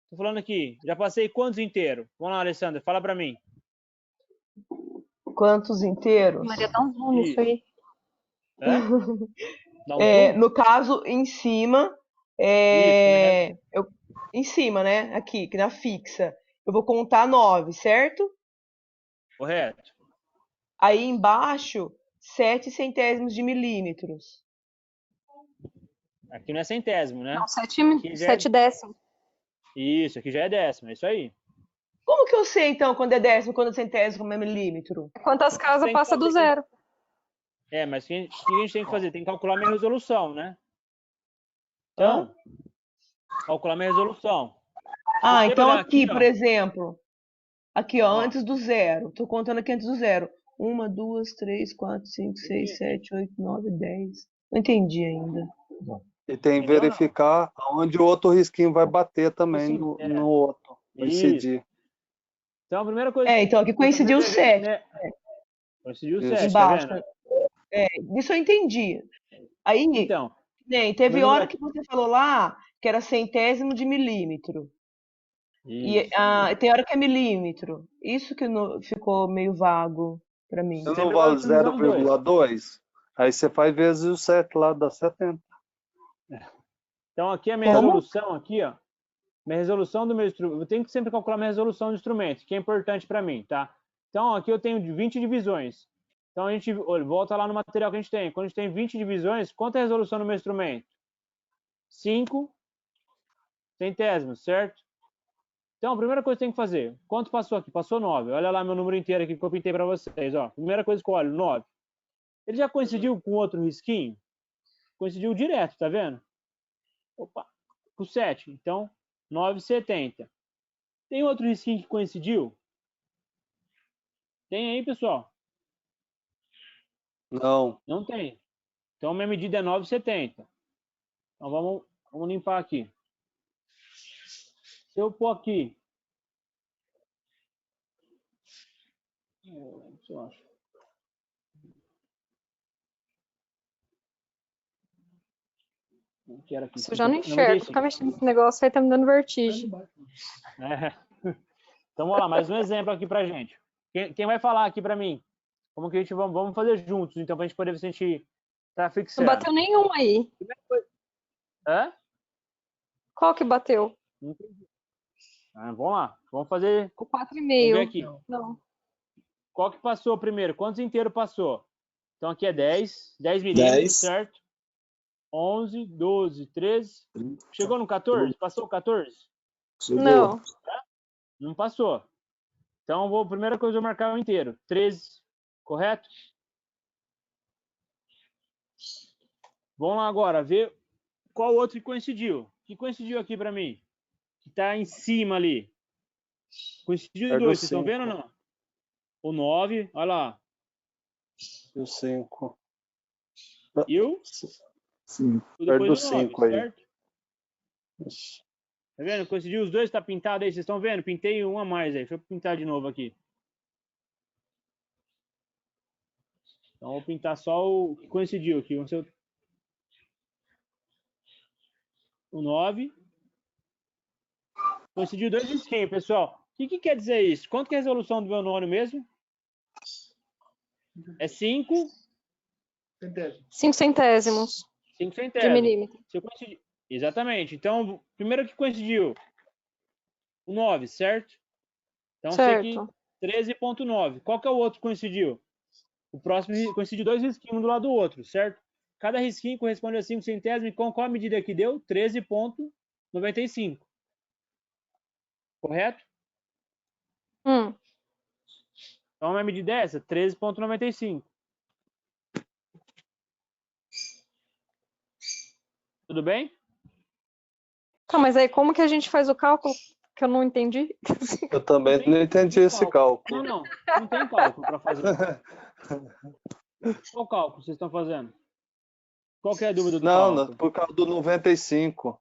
Tô falando aqui, já passei quantos inteiros? Vamos lá, Alessandra, fala para mim. Quantos inteiros? Maria, dá um zoom nisso aí. É? Dá um zoom? No caso, em cima, em cima, né? Aqui, que na fixa. Eu vou contar 9, certo? Correto. Aí embaixo, 7 centésimos de milímetros. Aqui não é centésimo, né? Não, 7 já é- décimos. Isso, aqui já é décimo, é isso aí. Como que eu sei, então, quando é décimo, quando é centésimo, como é milímetro? Quantas casas Tem que passa do fazer- zero? Mas o que a gente tem que fazer? Tem que calcular minha resolução, né? Então, calcular minha resolução. Ah, você então olhar aqui, ó. por exemplo, aqui, ó, Ó. antes do zero. Tô contando aqui antes do zero. 1, 2, 3, 4, 5, 6, 7, 8, 9, 10. Não entendi ainda. E tem que Entendeu, verificar onde o outro risquinho vai bater também Sim, no outro. Coincidir. Então, a primeira coisa... Então aqui coincidiu o 7 né? Coincidiu o Isso. 7, embaixo. tá vendo? Isso eu entendi. Aí, Então, teve meu hora número- que você falou lá que era centésimo de milímetro. E isso. tem hora que é milímetro. Isso que ficou meio vago para mim. Se Sempre não vale vai utilizar os dois. 0,2, aí você faz vezes o 7 lá, dá 70. Então, aqui a minha Como? resolução, aqui, ó. Minha resolução do meu instrumento. Eu tenho que sempre calcular minha resolução do instrumento, que é importante para mim, tá? Então, aqui eu tenho 20 divisões. Então, a gente volta lá no material que a gente tem. Quando a gente tem 20 divisões, quanto é a resolução do meu instrumento? 5 centésimos, certo? Então, a primeira coisa que tem que fazer, quanto passou aqui? Passou 9. Olha lá meu número inteiro aqui que eu pintei para vocês, ó. Primeira coisa que eu olho, 9. Ele já coincidiu com outro risquinho? Coincidiu direto, tá vendo? Opa, com 7. Então, 9,70. Tem outro risquinho que coincidiu? Tem aí, pessoal? Não. Não tem. Então, minha medida é 9,70. Então, vamos limpar aqui. Se eu pôr aqui... Eu acho. Não quero aqui. Isso eu já não enxergo. Ficar mexendo nesse negócio aí tá me dando vertigem. Então, vamos lá. Mais um exemplo aqui pra gente. Quem vai falar aqui pra mim? Como que a gente vamos fazer juntos, então, pra gente poder ver se a gente tá fixando. Não bateu nenhum aí. Hã? Qual que bateu? Vamos lá. Vamos fazer... O 4,5. Vamos ver aqui. Não. Qual que passou primeiro? Quantos inteiros passou? Então, aqui é 10 milímetros, 10. certo? 11, 12, 13. Chegou no 14? Passou o 14? Não. Não passou. Então, primeira coisa, eu vou marcar o inteiro. 13, correto? Vamos lá agora, ver qual outro que coincidiu. Que coincidiu aqui para mim? Que tá em cima ali. Coincidiu de 2, vocês estão vendo ou não? O 9, olha lá. E o 5. E o? Sim. Depois Do o 5 9, aí. certo? Tá vendo? Coincidiu os dois, tá pintado aí, vocês estão vendo? Pintei um a mais aí. Deixa eu pintar de novo aqui. Então, vou pintar só o que coincidiu aqui. O 9. Coincidiu 2 risquinhos, pessoal. O que quer dizer isso? Quanto que é a resolução do meu nônio mesmo? É 5 centésimos. 5 De centésimos. milímetro. Se eu coincidir... Exatamente. Então, primeiro que coincidiu o 9, certo? Então, Certo. esse aqui, 13,9. Qual que é o outro que coincidiu? O próximo coincidiu 2 risquinhos um do lado do outro, certo? Cada risquinho corresponde a 5 centésimos. Com qual a medida que deu? 13,95. Correto? Então, a minha medida é essa, 13,95. Tudo bem? Tá, mas aí como que a gente faz o cálculo? Que eu não entendi. Eu também não entendi esse cálculo. Não tem cálculo para fazer. Qual cálculo vocês estão fazendo? Qual que é a dúvida do cálculo? Não, por causa do 95.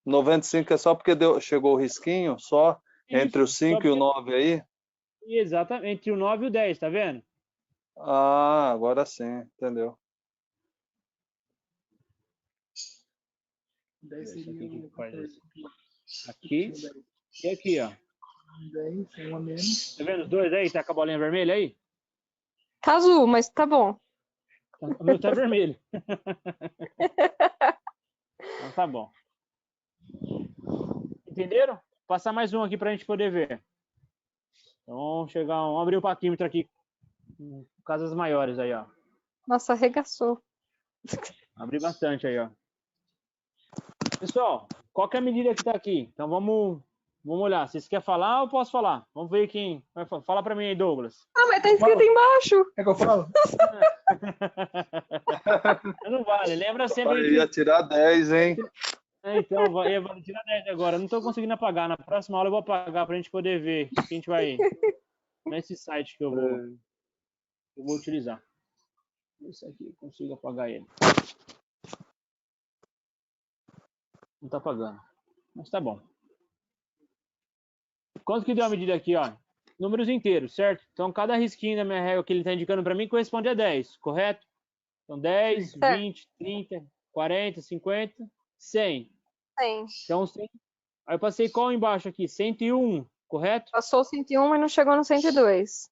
95 é só porque chegou o risquinho, só. Entre o 5 e o 9 aí? Exatamente, entre o 9 e o 10, tá vendo? Ah, agora sim, entendeu? 10 Deixa seria aqui o que faz 14. Aqui e aqui, ó. 10, um a menos. Tá vendo os dois aí? Tá com a bolinha vermelha aí? Tá azul, mas tá bom. O meu tá vermelho. Então tá bom. Entenderam? Vou passar mais um aqui pra gente poder ver. Então vamos abrir o paquímetro aqui. Casas maiores aí, ó. Nossa, arregaçou. Abri bastante aí, ó. Pessoal, qual que é a medida que tá aqui? Então vamos olhar. Vocês querem falar ou eu posso falar? Vamos ver quem vai falar. Fala pra mim aí, Douglas. Ah, mas tá escrito embaixo. É que eu falo? Não vale. Lembra sempre Eu ia tirar 10, hein? Então, vale tirar 10 agora. Eu não tô conseguindo apagar. Na próxima aula eu vou apagar pra gente poder ver que a gente vai nesse site que eu vou utilizar. Esse aqui, eu consigo apagar ele. Não tá apagando. Mas tá bom. Quanto que deu a medida aqui, ó? Números inteiros, certo? Então, cada risquinho da minha régua que ele está indicando para mim corresponde a 10, correto? Então, 10, Certo. 20, 30, 40, 50, 100. 100. Então, 100. Aí eu passei qual embaixo aqui? 101, correto? Passou o 101, mas não chegou no 102.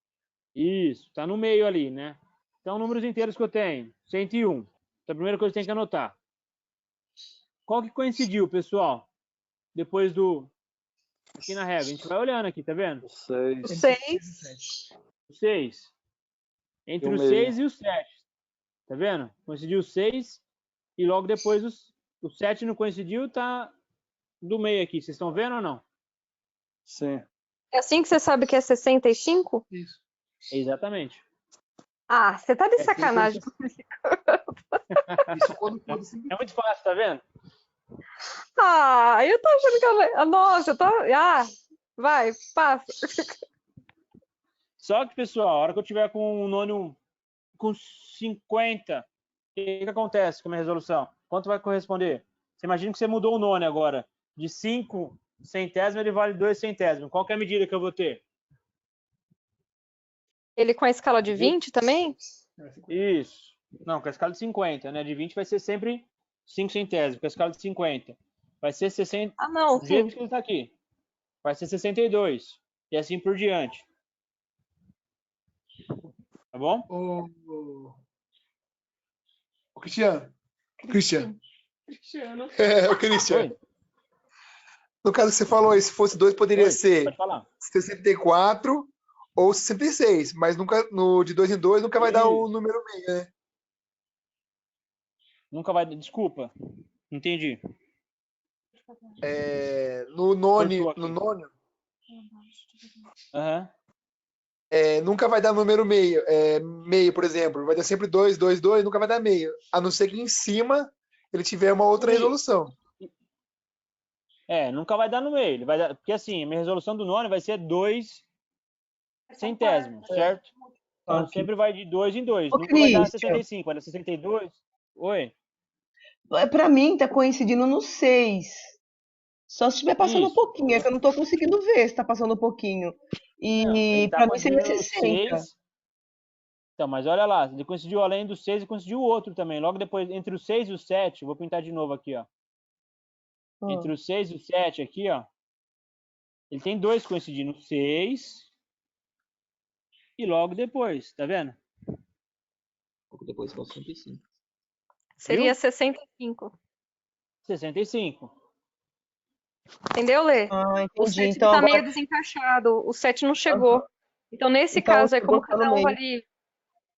Isso, tá no meio ali, né? Então, números inteiros que eu tenho, 101. Então, a primeira coisa que tem que anotar. Qual que coincidiu, pessoal? Depois do... Aqui na régua. A gente vai olhando aqui, tá vendo? 6. O 6. O 6. Entre E o o meio. 6 e o 7. Tá vendo? Coincidiu o 6 e logo depois o 7 não coincidiu, tá do meio aqui. Vocês estão vendo ou não? Sim. É assim que você sabe que é 65? Isso. Exatamente. Ah, você tá de assim que sacanagem. Isso quando sim. É muito fácil, tá vendo? Ah, eu tô achando que ela... Nossa, eu tô... Ah, vai, passa. Só que, pessoal, a hora que eu tiver com um nono com 50, o que acontece com a minha resolução? Quanto vai corresponder? Você imagina que você mudou o nono agora. De 5 centésimos, ele vale 2 centésimos. Qual que é a medida que eu vou ter? Ele com a escala de 20 também? Isso. Não, com a escala de 50, né? De 20 vai ser sempre 5 centésimos. Com a escala de 50 vai ser 60. Ah, não, Do jeito sim. que ele está aqui. Vai ser 62. E assim por diante. Tá bom? O Cristiano. Cristiano. O Cristiano. Oi? No caso que você falou aí, se fosse 2, poderia Oi, ser pode falar. 64 ou 66, mas nunca, no de 2 em 2 nunca vai dar o número meio, né? Nunca vai. Desculpa. Entendi. No nono, Aham. nunca vai dar número meio. Meio, por exemplo, vai dar sempre 2, 2, 2, nunca vai dar meio. A não ser que em cima ele tiver uma outra resolução. Nunca vai dar no meio. Ele vai dar, porque assim, a minha resolução do nono vai ser 2 centésimos, certo? Então sempre vai de 2 em 2. Ô, Nunca vai dar Christian. 65, vai dar 62. Oi? Pra mim, tá coincidindo no 6. Só se estiver passando um Isso. pouquinho, é que eu não tô conseguindo ver se tá passando um pouquinho. Não, E ele tá pra mim seria coincidindo no 60. 6. Então, mas olha lá, ele coincidiu além do 6 e coincidiu o outro também. Logo depois, entre o 6 e o 7, vou pintar de novo aqui, ó. Entre o 6 e o 7 aqui, ó. Ele tem 2 coincidindo, o 6 e logo depois, tá vendo? Pouco depois foi 65. Seria Viu? 65. 65. Entendeu, Lê? Ah, O entendi. 7 Então tá agora. meio desencaixado. O 7 não chegou. Então, nesse Então, caso, aí, chegou como só no cada um meio.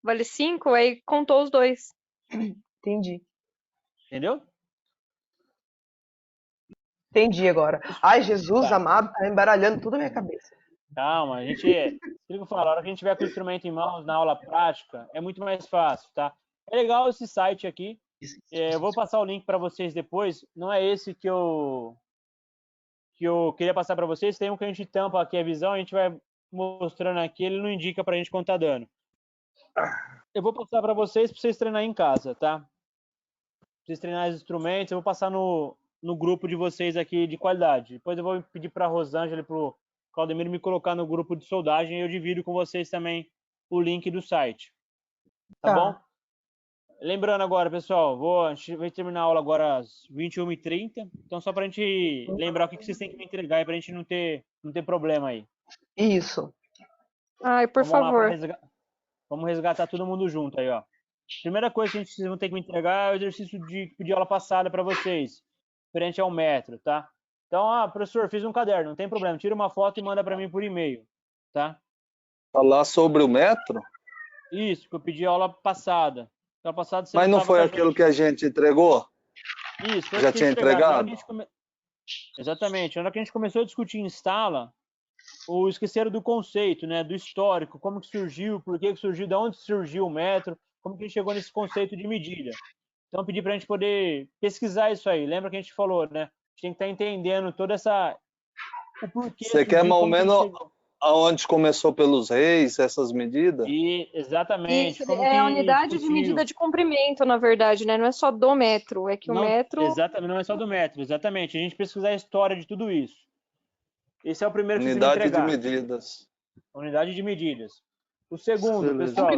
vale 5, aí contou os dois. Entendi. Entendeu? Entendi agora. Ai, Jesus Tá. amado, tá embaralhando tudo na minha cabeça. Calma, a gente. Eu falo, a hora que a gente tiver com o instrumento em mãos na aula prática, é muito mais fácil, tá? É legal esse site aqui. Eu vou passar o link para vocês depois. Não é esse que eu queria passar para vocês. Tem um que a gente tampa aqui a visão, a gente vai mostrando aqui, ele não indica para a gente quanto tá dando. Eu vou passar para vocês treinar em casa, tá? Pra vocês treinar os instrumentos, eu vou passar no grupo de vocês aqui de qualidade. Depois eu vou pedir para a Rosângela e pro Claudemiro me colocar no grupo de soldagem e eu divido com vocês também o link do site. Tá bom? Lembrando agora, pessoal, a gente vai terminar a aula agora às 21h30. Então, só para a gente lembrar o que vocês têm que me entregar e para a gente não ter problema aí. Isso. Ai, por favor. Vamos resgatar todo mundo junto aí, ó. Primeira coisa que vocês vão ter que me entregar é o exercício de aula passada para vocês, referente ao metro, tá? Então, professor, fiz um caderno, não tem problema. Tira uma foto e manda para mim por e-mail, tá? Falar sobre o metro? Isso, que eu pedi a aula passada. Mas não foi aquilo que a gente entregou? Isso, foi já tinha entregado? Exatamente. Na hora que a gente começou a discutir instala, esqueceram do conceito, né? Do histórico, como que surgiu, por que surgiu, de onde surgiu o metro, como que a gente chegou nesse conceito de medida. Então, eu pedi para a gente poder pesquisar isso aí. Lembra que a gente falou, né? A gente tem que estar entendendo toda essa... O porquê. Você quer mais ou menos aonde começou pelos reis, essas medidas? Exatamente. Isso, é a unidade de medida de comprimento, na verdade, né? Não é só do metro, é que o metro... Exatamente, não é só do metro, exatamente. A gente pesquisar a história de tudo isso. Esse é o primeiro que Unidade de medidas. Unidade de medidas. O segundo, pessoal,